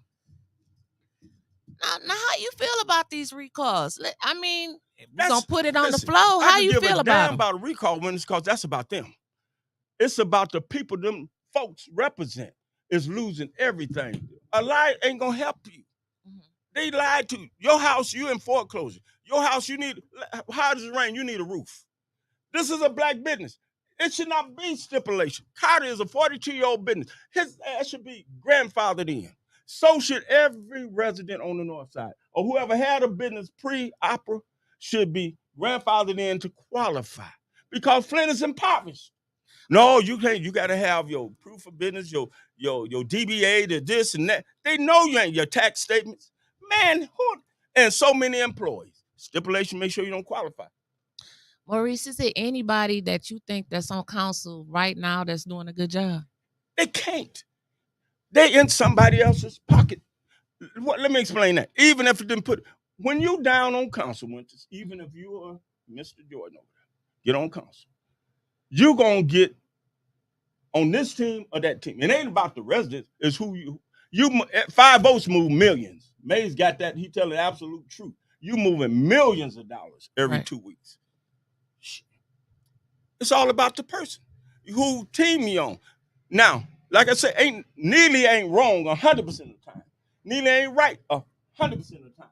Now, how you feel about these recalls? I mean, we're
That's-
going to put it on
listen,
the floor. How
I
you
give
feel
a
about
damn
them?
about a recall when it's because that's about them. It's about the people them folks represent is losing everything. A lie ain't gonna help you.
Mhm.
They lied to you. Your house, you in foreclosure. Your house, you need, how does it rain? You need a roof. This is a black business. It should not be stipulation. Carter is a 42-year-old business. His ass should be grandfathered in. So should every resident on the north side or whoever had a business pre-opera should be grandfathered in to qualify because Flint is impoverished. No, you can't. You got to have your proof of business, your DBA, the this and that. They know you ain't your tax statements, man. And so many employees. Stipulation, make sure you don't qualify.
Maurice, is there anybody that you think that's on council right now that's doing a good job?
They can't. They in somebody else's pocket. Let me explain that. Even if it didn't put, when you down on council, Wyntis, even if you are Mr. Jordan over there, get on council, you gonna get on this team or that team. It ain't about the residents. It's who you 5 votes move millions. Mays got that. He telling the absolute truth. You moving millions of dollars every 2 weeks. It's all about the person who team you on. Now, like I said, Neely ain't wrong 100% of the time. Neely ain't right 100% of the time.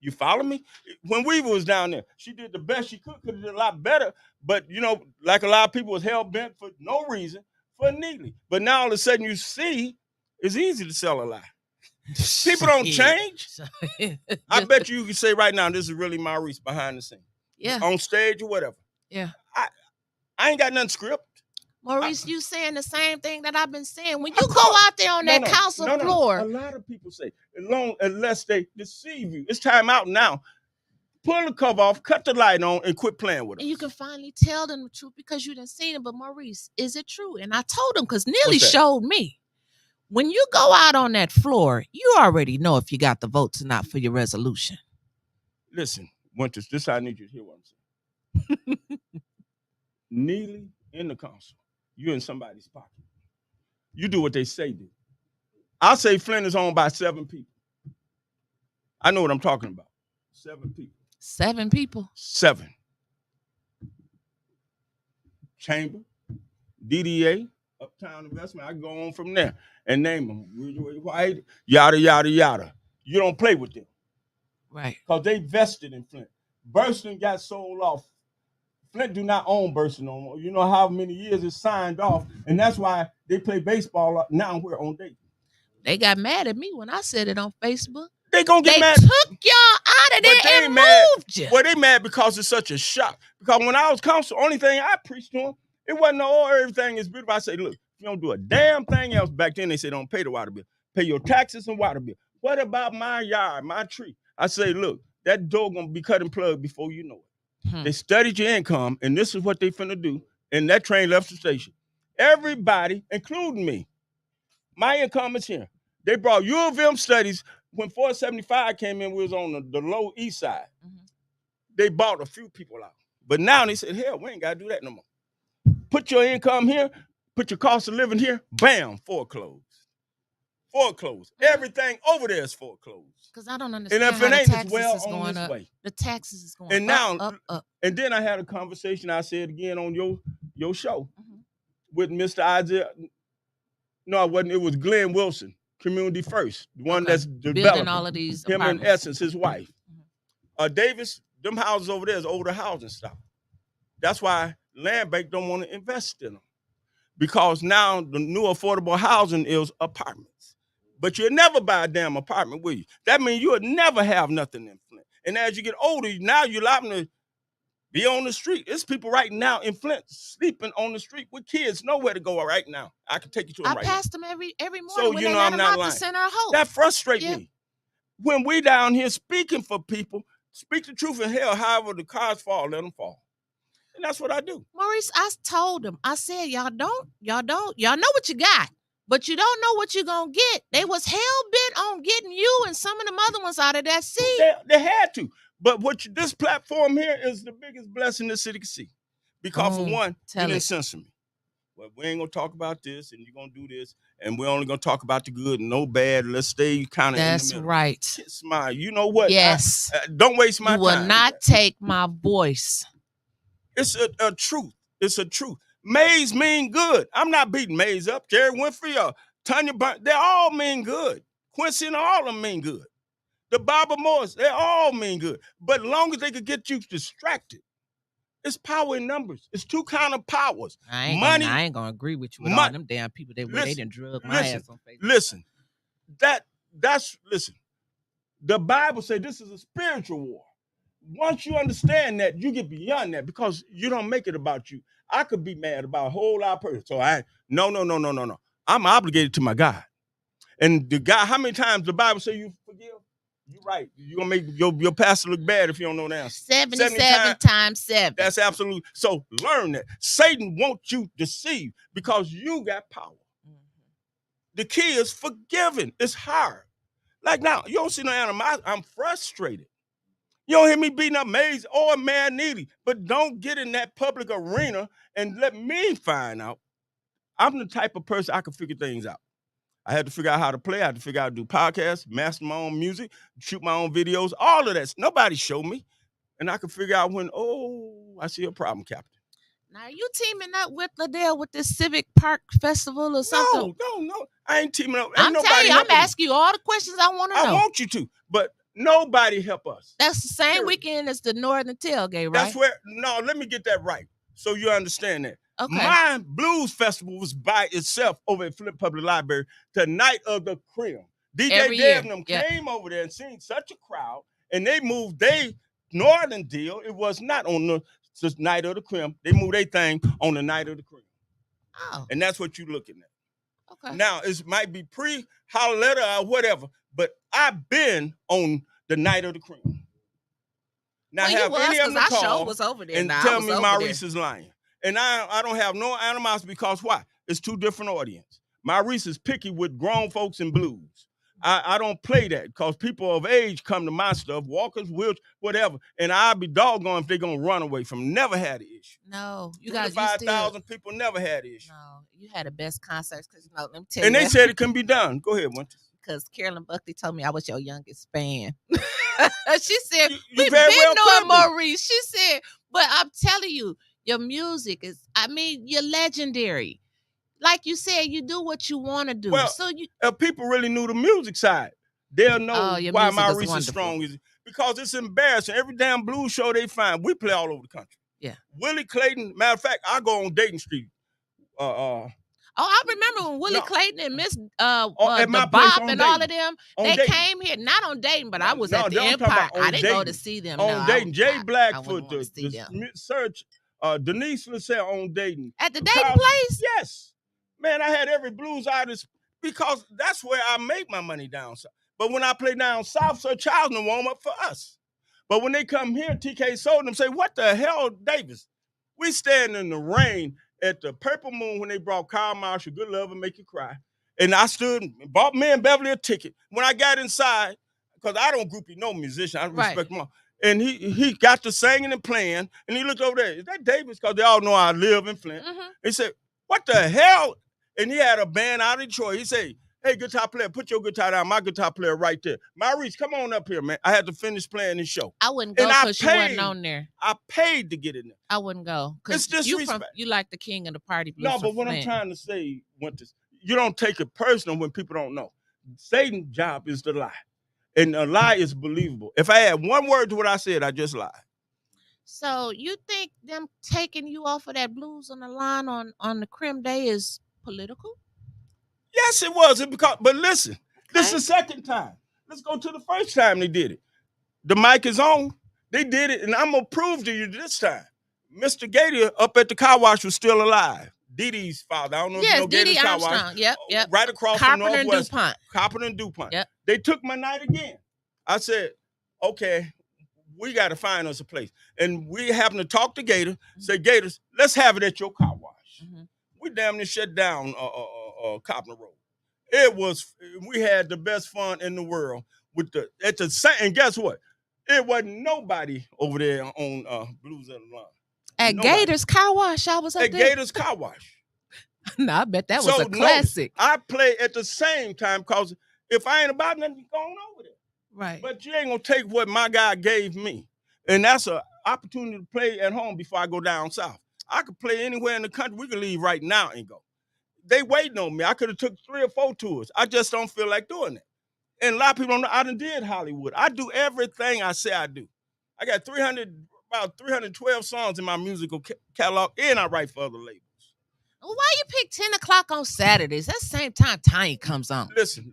You follow me? When Weaver was down there, she did the best she could have did a lot better. But, you know, like a lot of people was hell-bent for no reason for Neely. But now all of a sudden you see it's easy to sell a lie. People don't change. I bet you can say right now, this is really Maurice behind the scenes.
Yeah.
On stage or whatever.
Yeah.
I ain't got nothing script.
Maurice, you saying the same thing that I've been saying. When you go out there on that council floor.
A lot of people say, unless they deceive you. It's time out now. Pull the cover off, cut the light on, and quit playing with us.
And you can finally tell them the truth because you didn't see it. But Maurice, is it true? And I told him because Neely showed me. When you go out on that floor, you already know if you got the votes or not for your resolution.
Listen, Wyntis, this I need you to hear what I'm saying. Neely in the council, you in somebody's pocket. You do what they say do. I'll say Flint is owned by 7 people. I know what I'm talking about. 7 people.
7 people?
7. Chamber, DDA, Uptown Investment. I can go on from there and name them. White, yada, yada, yada. You don't play with them.
Right.
Because they vested in Flint. Burston got sold off. Flint do not own Burston no more. You know how many years it's signed off, and that's why they play baseball now we're on Dayton.
They got mad at me when I said it on Facebook.
They gonna get mad.
They took y'all out of there and moved you.
Well, they mad because it's such a shock. Because when I was council, only thing I preached to them, it wasn't everything is beautiful. I say, look, if you don't do a damn thing else, back then they say don't pay the water bill. Pay your taxes and water bill. What about my yard, my tree? I say, look, that door gonna be cut and plugged before you know it. They studied your income, and this is what they finna do. And that train left the station. Everybody, including me, my income is here. They brought U of M studies. When 475 came in, we was on the low east side. They bought a few people out. But now they said, hell, we ain't got to do that no more. Put your income here, put your cost of living here, bam, foreclosed. Foreclosed. Everything over there is foreclosed.
Because I don't understand
and if
how
it ain't,
the taxes
it's well
is
on
going
this
up.
way.
The taxes is going
and
up,
now,
up.
And then I had a conversation, I said again on your show, with Mr. Isaiah. No, it wasn't. It was Glenn Wilson, Community First, the one that's developing
all of these
him
apartments.
and Essence, his wife. Davis, them houses over there is older housing stock. That's why Land Bank don't want to invest in them. Because now the new affordable housing is apartments. But you'll never buy a damn apartment, will you? That means you'll never have nothing in Flint. And as you get older, now you're liable to be on the street. There's people right now in Flint sleeping on the street with kids, nowhere to go right now. I can take you to them right now.
I pass them every morning
so
when
you
they
know
let
I'm
them
not
out
lying.
the Center of Hope.
That frustrates me. When we down here speaking for people, speak the truth in hell, however the cars fall, let them fall. And that's what I do.
Maurice, I told them, I said, y'all know what you got. But you don't know what you're gonna get. They was hell bent on getting you and some of them other ones out of that seat.
They had to. But this platform here is the biggest blessing the city can see. Because for one, you didn't censor me. Well, we ain't gonna talk about this, and you're gonna do this, and we're only gonna talk about the good and no bad. Let's stay kind of in the middle.
That's right.
Smile. You know what?
Yes.
Don't waste my time.
You will not take my voice.
It's a truth. It's a truth. Mays mean good. I'm not beating Mays up. Jerry Winfrey or Tanya Burnt, they all mean good. Quincy and all of them mean good. The Barbara Morris, they all mean good. But as long as they could get you distracted, it's power in numbers. It's two kind of powers.
I ain't gonna agree with you with all them damn people they didn't drug my ass on Facebook.
Listen, listen. The Bible says this is a spiritual war. Once you understand that, you get beyond that because you don't make it about you. I could be mad about a whole lot of person. So no. I'm obligated to my God. And the God, how many times the Bible say you forgive? You're right. You're going to make your pastor look bad if you don't know the answer.
77 times 7.
That's absolute. So learn that. Satan wants you deceived because you got power. The key is forgiving. It's hard. Like now, you don't see no animosity. I'm frustrated. You don't hear me beating up Mays or Man Neely, but don't get in that public arena and let me find out. I'm the type of person I can figure things out. I had to figure out how to play. I had to figure out how to do podcasts, master my own music, shoot my own videos, all of that. Nobody showed me. And I could figure out when, I see a problem, Captain.
Now, are you teaming up with Liddell with this Civic Park Festival or something?
No. I ain't teaming up.
I'm telling you, I'm asking you all the questions I want to know.
I want you to, but nobody help us.
That's the same weekend as the Northern Tailgate, right?
That's where, let me get that right so you understand that.
Okay.
My blues festival was by itself over at Flint Public Library the night of the Cream. DJ Deb and them came over there and seen such a crowd, and they moved their Northern deal. It was not on the night of the Cream. They moved their thing on the night of the Cream.
Oh.
And that's what you're looking at.
Okay.
Now, it might be pre-Holletta or whatever, but I've been on the night of the Cream. Now, have any of them call
was over there.
and tell me Maurice is lying. And I don't have no animosity because why? It's two different audiences. Maurice is picky with grown folks and blues. I don't play that because people of age come to my stuff, walkers, wheelchairs, whatever, and I'll be doggone if they're going to run away from them. Never had an issue.
No. You guys
5,000 people never had an issue.
No. You had the best concerts because, let me tell you.
And they said it couldn't be done. Go ahead, Wyntis.
Because Carolyn Buckley told me I was your youngest fan. She said, we've been knowing Maurice. She said, but I'm telling you, your music is, you're legendary. Like you said, you do what you want to do.
Well,
so
if people really knew the music side, they'll know why Maurice is strong. Because it's embarrassing. Every damn blues show they find, we play all over the country.
Yeah.
Willie Clayton, matter of fact, I go on Dayton Street.
I remember when Willie Clayton and Miss the
Bob
and all of them, they came here, not on Dayton, but I was at the Empire. I didn't go to see them.
On Dayton, Jay Blackfoot, the search, Denise Lassell on Dayton.
At the Dayton place?
Yes. Man, I had every blues artist because that's where I make my money down south. But when I play down south, Sir Charles and warm up for us. But when they come here, TK sold them, say, what the hell, Davis? We stand in the rain at the Purple Moon when they brought Kyle Marshall, Good Love and Make You Cry. And I stood and bought me and Beverly a ticket. When I got inside, because I don't groupie no musician, I respect them all. And he got to singing and playing, and he looked over there. Is that Davis? Because they all know I live in Flint. Mm-hmm. He said, what the hell? And he had a band out of Detroit. He said, hey, guitar player, put your guitar down. My guitar player right there. Maurice, come on up here, man. I had to finish playing this show.
I wouldn't go because you wasn't on there.
I paid to get in there.
I wouldn't go.
It's disrespect.
You like the king of the party blues.
No, but what I'm trying to say, Wyntis, you don't take it personal when people don't know. Satan's job is to lie. And a lie is believable. If I add one word to what I said, I just lied.
So you think them taking you off of that Blues on the Line on the Crim Day is political?
Yes, it was. But listen, this is the second time. Let's go to the first time they did it. The mic is on. They did it, and I'm going to prove to you this time. Mr. Gator up at the car wash was still alive. Dee Dee's father. I don't know if you know Gator's car wash.
Yep.
Right across
Carpenter
from Northwest.
Carpenter
and DuPont.
Yep.
They took my night again. I said, okay, we got to find us a place. And we happened to talk to Gator, say, Gators, let's have it at your car wash. Mm-hmm. We damn near shut down Copland Road. It was, we had the best fun in the world with at the same, and guess what? It wasn't nobody over there on Blues of the Line.
At
Nobody.
Gators Car Wash, I was up
At
there.
Gators Car Wash.
No, I bet that was a
notice,
classic.
I play at the same time because if I ain't about nothing, you going over there.
Right.
But you ain't gonna take what my guy gave me. And that's an opportunity to play at home before I go down south. I could play anywhere in the country. We could leave right now and go. They waiting on me. I could have took 3 or 4 tours. I just don't feel like doing it. And a lot of people don't know I done did Hollywood. I do everything I say I do. I got about 312 songs in my musical catalog, and I write for other labels.
Well, why you pick 10 o'clock on Saturdays? That's the same time Tiny comes on.
Listen.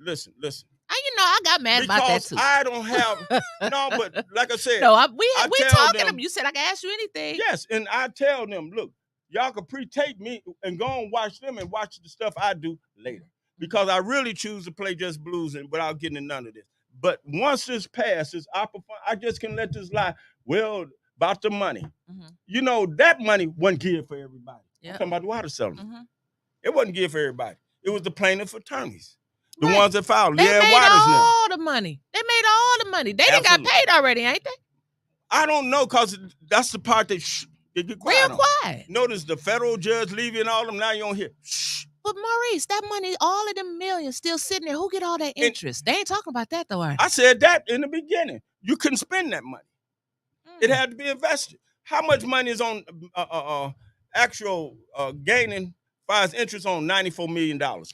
I got mad about that too.
I don't have no, but like I said,
no, we talking
them.
You said I can ask you anything.
Yes, and I tell them, look, y'all can pre-tape me and go and watch them and watch the stuff I do later. Because I really choose to play just blues and without getting into none of this. But once this passes, I just can let this lie. Well, about the money. Mm-hmm. You know, that money wasn't geared for everybody. Yep. I'm talking about the water settlement. Mm-hmm. It wasn't geared for everybody. It was the plaintiff attorneys. The ones that filed.
They made all the money. They made all the money. They done got paid already, ain't they?
I don't know, because that's the part that they get quiet.
Real quiet.
Notice the federal judge leaving all them. Now you don't hear. Shh.
But Maurice, that money, all of them millions still sitting there. Who get all that interest? They ain't talking about that though, are they?
I said that in the beginning. You couldn't spend that money. It had to be invested. How much money is on actual gaining as interest on $94 million? A whole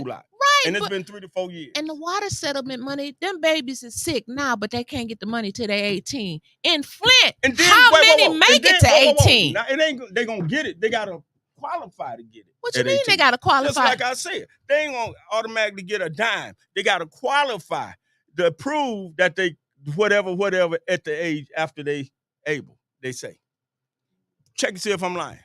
lot.
Right.
And it's been 3 to 4 years.
And the water settlement money, them babies is sick now, but they can't get the money till they 18. In Flint, and then, how many make it to 18?
Now, it ain't they gonna get it. They gotta qualify to get it.
What you mean 18? They gotta qualify?
Just like I said, they ain't gonna automatically get a dime. They gotta qualify to prove that they whatever at the age after they able, they say. Check and see if I'm lying.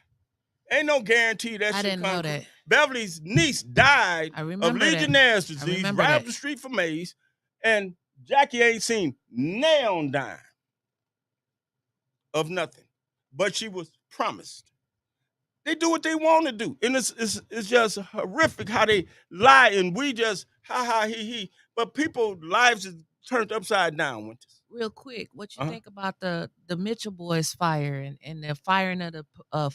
Ain't no guarantee that
I didn't know that.
Beverly's niece died of Legionnaire's disease right up the street from Mays, and Jackie ain't seen nail dime of nothing, but she was promised. They do what they want to do, and it's just horrific how they lie, and we just ha he. But people's lives is turned upside down. Wyntis.
Real quick, what you think about the Mitchell boys fire and the firing of the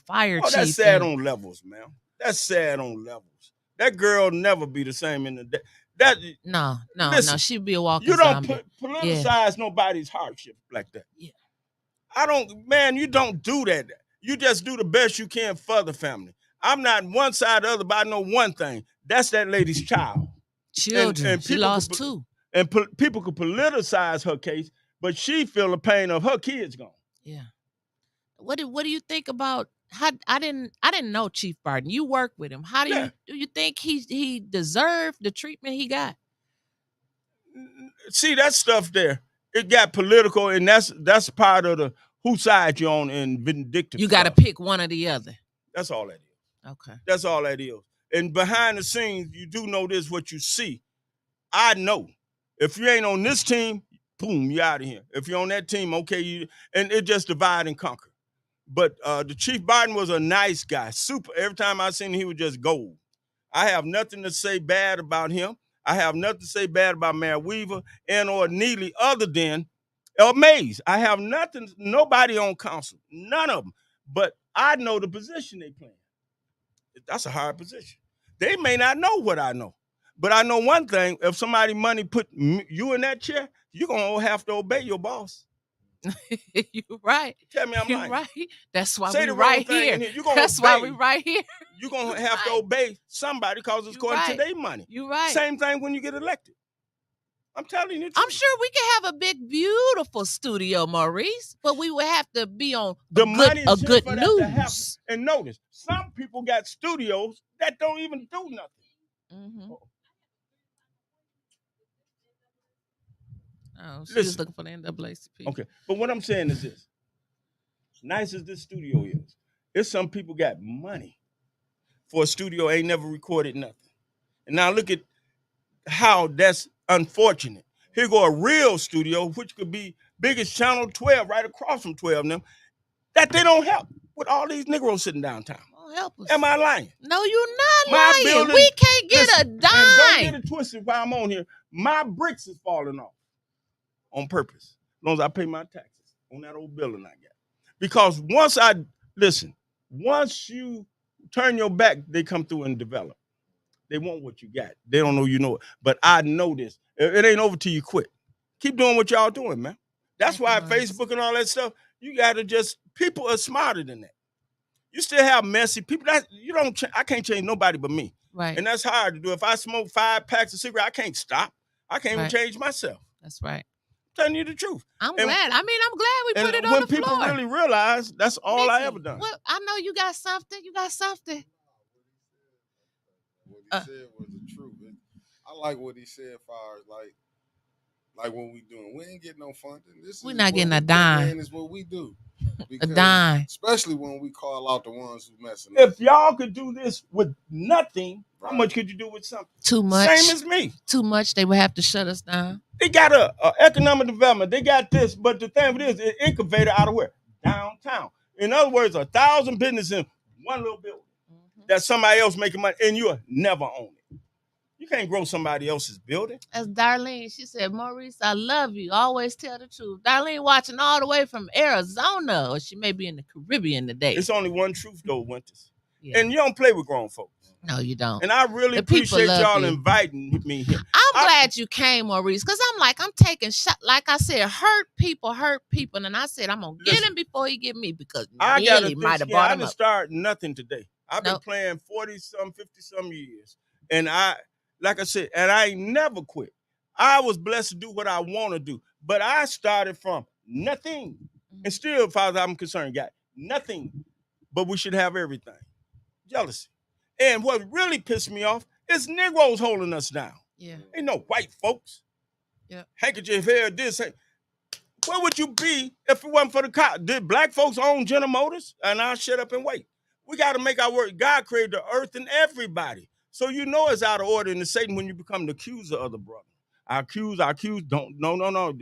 fire chief?
That's sad on levels, man. That's sad on levels. That girl never be the same in the day. No,
she'd be a walking
zombie.
You
don't politicize nobody's hardship like that. Yeah. You don't do that. You just do the best you can for the family. I'm not one side or the other, but I know one thing. That's that lady's child.
Children. And she lost 2.
And people could politicize her case, but she feel the pain of her kids gone.
Yeah. What do you think about how I didn't know Chief Barton. You work with him. How do you think he deserved the treatment he got?
See, that stuff there, it got political, and that's part of the whose side you're on in vindictive.
You got to pick one or the other.
That's all that is.
Okay.
That's all that is. And behind the scenes, you do know this, what you see. I know. If you ain't on this team, boom, you out of here. If you're on that team, okay, and it just divide and conquer. But the Chief Barton was a nice guy, super. Every time I seen him, he was just gold. I have nothing to say bad about him. I have nothing to say bad about Mayor Weaver and or Neely other than Mays. I have nobody on council, none of them. But I know the position they play. That's a hard position. They may not know what I know. But I know one thing, if somebody money put you in that chair, you're going to have to obey your boss.
You're right.
Tell me I'm
You're
lying.
Right. That's why we're right here. That's why we're right here.
You're going to have to obey somebody because it's according to their money.
You're right.
Same thing when you get elected. I'm telling you.
I'm sure we can have a big, beautiful studio, Maurice, but we would have to be on
the
a good news.
And notice, some people got studios that don't even do nothing.
Mm-hmm. Oh, she was looking for the NAACP.
Okay, but what I'm saying is this. Nice as this studio is, it's some people got money for a studio ain't never recorded nothing. And now look at how that's unfortunate. Here go a real studio, which could be biggest channel 12 right across from 12 of them, that they don't help with all these Negroes sitting downtown.
Oh, Oh, help us.
Am I lying?
No, you're not
My
lying.
building-
We can't get
Listen,
a
And don't get
dime.
it twisted while I'm on here. My bricks is falling off on purpose. As long as I pay my taxes on that old building I got. Because once you turn your back, they come through and develop. They want what you got. They don't know you know it. But I know this. It ain't over till you quit. Keep doing what y'all doing, man. That's
Thank
why
you, Maurice.
Facebook and all that stuff, you got to people are smarter than that. You still have messy people. I can't change nobody but me.
Right.
And that's hard to do. If I smoke 5 packs of cigarettes, I can't stop. I can't even
Right.
change myself.
That's right.
I'm telling you the truth.
I'm glad. I mean, I'm glad we put it on
when
the
people
floor.
really realize that's all I
Mickey,
ever done.
Well, I know you got something. You got something.
What he said was the truth. I like what he said as far as like what we doing. We ain't getting no funding.
We're not getting a dime.
Is what we do.
A dime.
Especially when we call out the ones who messing up.
If y'all could do this with nothing, how much could you do with something?
Too much.
Same as me.
Too much. They would have to shut us down.
They got a economic development. They got this, but the thing of it is, it incubated out of where? Downtown. In other words, 1,000 businesses in one little building that somebody else making money, and you'll never own it. You can't grow somebody else's building.
As Darlene, she said, Maurice, I love you. Always tell the truth. Darlene watching all the way from Arizona, or she may be in the Caribbean today.
It's only one truth, though, Wyntis.
Yeah.
And you don't play with grown folks.
No, you don't.
And I really
The people
appreciate
love
y'all
you.
inviting me here.
I'm glad you came, Maurice, because I'm taking shot. Like I said, hurt people. And I said, I'm going to get
Listen,
him before he get me, because
I got
Millie
to
might have
I
bought him
didn't
up.
start nothing today. I've been
Nope.
playing 40-some, 50-some years. And like I said, and I ain't never quit. I was blessed to do what I want to do. But I started from nothing. And still, as far as I'm concerned, got nothing. But we should have everything. Jealousy. And what really pissed me off is Negroes holding us down.
Yeah.
Ain't no white folks.
Yeah.
Handkerchief hair, this. Where would you be if it wasn't for the cops? Did black folks own General Motors? And I'll shut up and wait. We got to make our work. God created the earth and everybody. So you know it's out of order in the Satan when you become the accuser of the brother. I accuse, don't, no.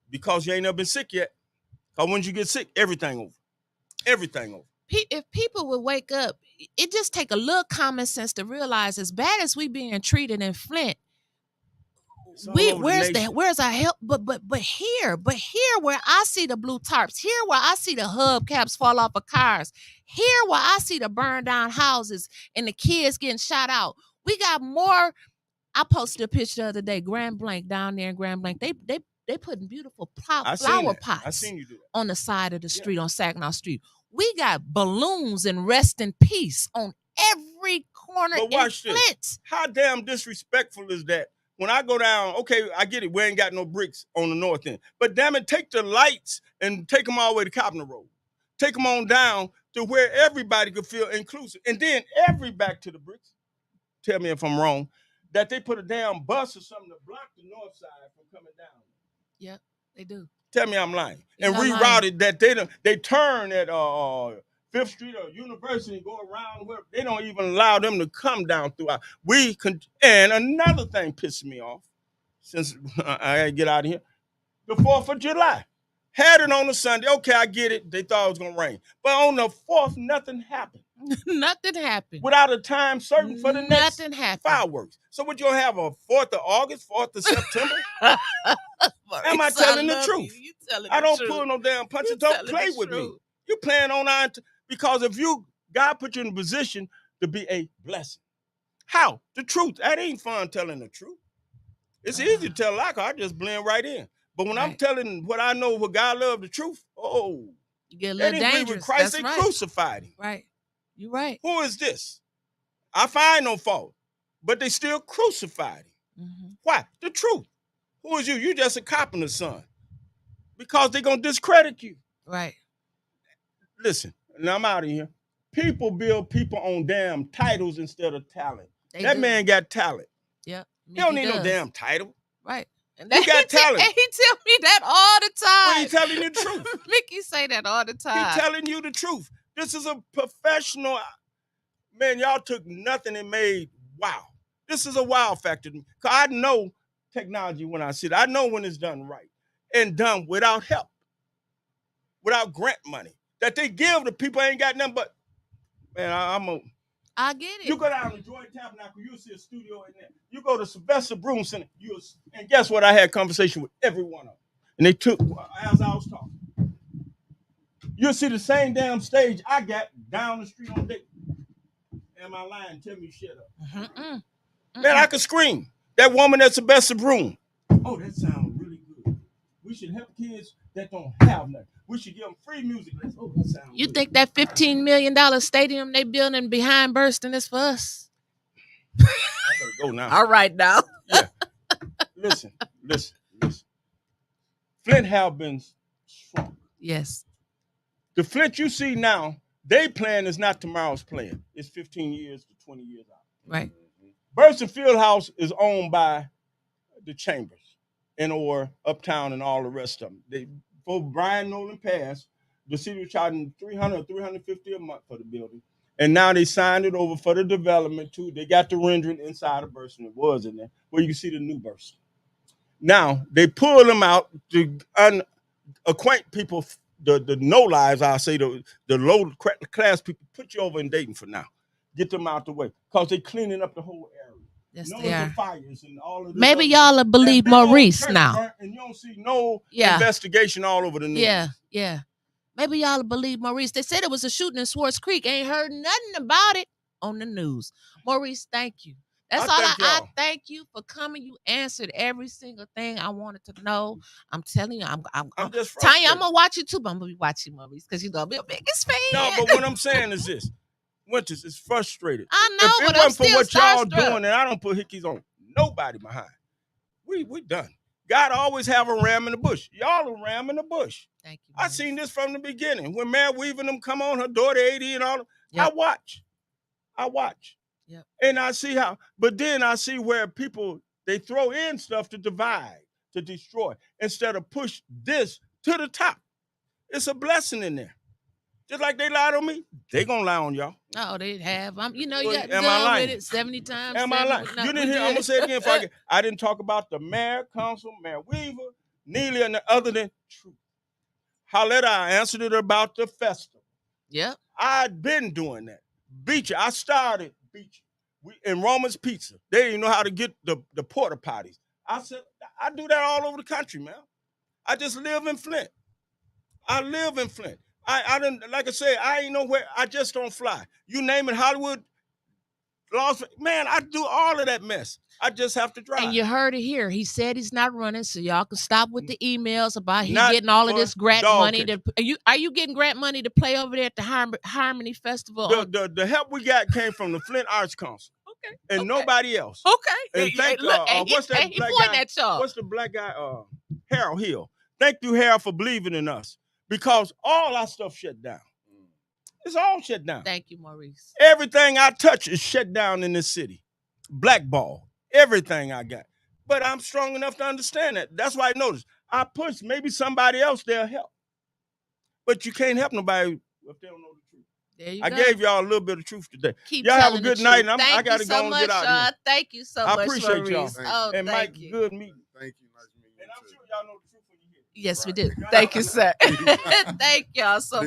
Because you ain't never been sick yet. Because once you get sick, everything over. Everything over.
If people would wake up, it just take a little common sense to realize, as bad as we being treated in Flint, where's our help? But here where I see the blue tarps, here where I see the hubcaps fall off of cars, here where I see the burned down houses and the kids getting shot out, we got more. I posted a picture the other day, Grand Blanc, down there in Grand Blanc. They putting beautiful flower pots on the side of the street, on Saginaw Street. We got balloons and rest in peace on every corner in Flint.
This. How damn disrespectful is that? When I go down, okay, I get it. We ain't got no bricks on the north end. But damn it, take the lights and take them all the way to Copner Road. Take them on down to where everybody could feel inclusive. And then back to the bricks. Tell me if I'm wrong. That they put a damn bus or something to block the north side from coming down.
Yep, they do.
Tell me I'm lying.
You're
and rerouted lying. That they turn at 5th Street or University and go around where they don't even allow them to come down through. And another thing pissed me off, since I gotta get out of here, the 4th of July. Had it on a Sunday. Okay, I get it. They thought it was gonna rain. But on the 4th, nothing happened.
Nothing happened.
Without a time certain for the next
nothing happened.
Fireworks. So would you have a 4th of August, 4th of September? Am I telling the truth? I don't pull no damn punches. Don't play with me. You playing on because if God put you in a position to be a blessing. How? The truth. That ain't fun telling the truth. It's easy to tell a lie. I just blend right in. But when I'm telling what I know, what God loved, the truth,
you get a little dangerous.
With Christ, they crucified him.
Right. You're right.
Who is this? I find no fault, but they still crucified him. Mm-hmm. Why? The truth. Who is you? You just a carpenter's son. Because they're going to discredit you.
Right.
Listen, and I'm out of here. People build people on damn titles instead of talent. That man got talent.
Yep.
He don't need no damn title.
Right. And
you got talent.
And he tell me that all the time.
Well, he telling you the truth.
Mickey say that all the time.
He telling you the truth. This is a professional. Man, y'all took nothing and made wow. This is a wow factor. Because I know technology when I see it. I know when it's done right. And done without help. Without grant money. That they give the people ain't got nothing but Man,
I get it.
You go down to Joy Tabernacle, you'll see a studio in there. You go to Sylvester Broom Center, and guess what? I had a conversation with every one of them. And they took, as I was talking, you'll see the same damn stage I got down the street on Dayton. Am I lying? Tell me shut up. Man, I could scream. That woman at Sylvester Broom. Oh, that sounds really good. We should help kids that don't have nothing. We should give them free music. Oh, that sounds
You
good.
think that $15 million stadium they building behind Burston is for us?
I better go now.
All right now.
Yeah. Listen. Flint have been strong.
Yes.
The Flint you see now, their plan is not tomorrow's plan. It's 15 years to 20 years out.
Right.
Burston Fieldhouse is owned by the Chambers or Uptown and all the rest of them. Before Brian Nolan passed, the city was charging $300 or $350 a month for the building. And now they signed it over for the development too. They got the rendering inside of Burston. It was in there, where you can see the new Burston. Now they pull them out to acquaint people, the no lives, I say the low class people, put you over in Dayton for now. Get them out the way, because they're cleaning up the whole area.
Yes,
None
they
of
are.
the fires and all of this.
Maybe y'all will believe Maurice now.
And you don't see no investigation all over the news.
Yeah. Maybe y'all will believe Maurice. They said it was a shooting in Swartz Creek. Ain't heard nothing about it on the news. Maurice, thank you. That's all. I thank you for coming. You answered every single thing I wanted to know. I'm telling you, I'm
just
Tanya, I'm gonna watch you too, but I'm gonna be watching Maurice because you're gonna be a biggest fan.
No, but what I'm saying is this. Wyntis is frustrated.
I know,
if it
but
wasn't
I'm
for
still
what y'all
starstruck.
doing, and I don't put hickeys on nobody behind. We done. God always have a ram in the bush. Y'all a ram in the bush.
Thank you.
I seen this from the beginning. When Mary Weaver and them come on, her daughter 80 and all, yep. I watch.
Yep.
And I see how, but then I see where people, they throw in stuff to divide, to destroy, instead of push this to the top. It's a blessing in there. Just like they lied on me, they gonna lie on y'all.
Oh, they have. You got
am I
done
lying?
with it 70 times.
Am I lying? You didn't hear? I'm gonna say it again. I didn't talk about the mayor, council, Mayor Weaver, Neely, and the other than truth. However, I answered it about the festival.
Yep.
I'd been doing that. Beecher, I started Beecher. In Roman's Pizza. They didn't know how to get the porta potties. I said, I do that all over the country, man. I just live in Flint. I live in Flint. I didn't, like I said, I ain't nowhere. I just don't fly. You name it, Hollywood, Las Vegas. Man, I do all of that mess. I just have to drive.
And you heard it here. He said he's not running, so y'all can stop with the emails about he getting all of this grant money. Are you getting grant money to play over there at the Harmony Festival?
The help we got came from the Flint Arts Council.
Okay.
And nobody else.
Okay.
And thank what's that black guy? What's the black guy? Harold Hill. Thank you, Harold, for believing in us. Because all our stuff shut down. It's all shut down.
Thank you, Maurice.
Everything I touch is shut down in this city. Blackball. Everything I got. But I'm strong enough to understand that. That's why I noticed. I push. Maybe somebody else they'll help. But you can't help nobody if they don't know the truth.
There you
go.
I
gave y'all a little bit of truth today.
Keep
y'all have a good night. And I got to
so
go and get out of here.
Thank you so much,
I appreciate
Maurice.
y'all. And Mike, good meeting.
Thank you. Nice meeting you.
And I'm sure y'all know the truth when you hear it.
Yes, we do. Thank you, sir. Thank y'all so much.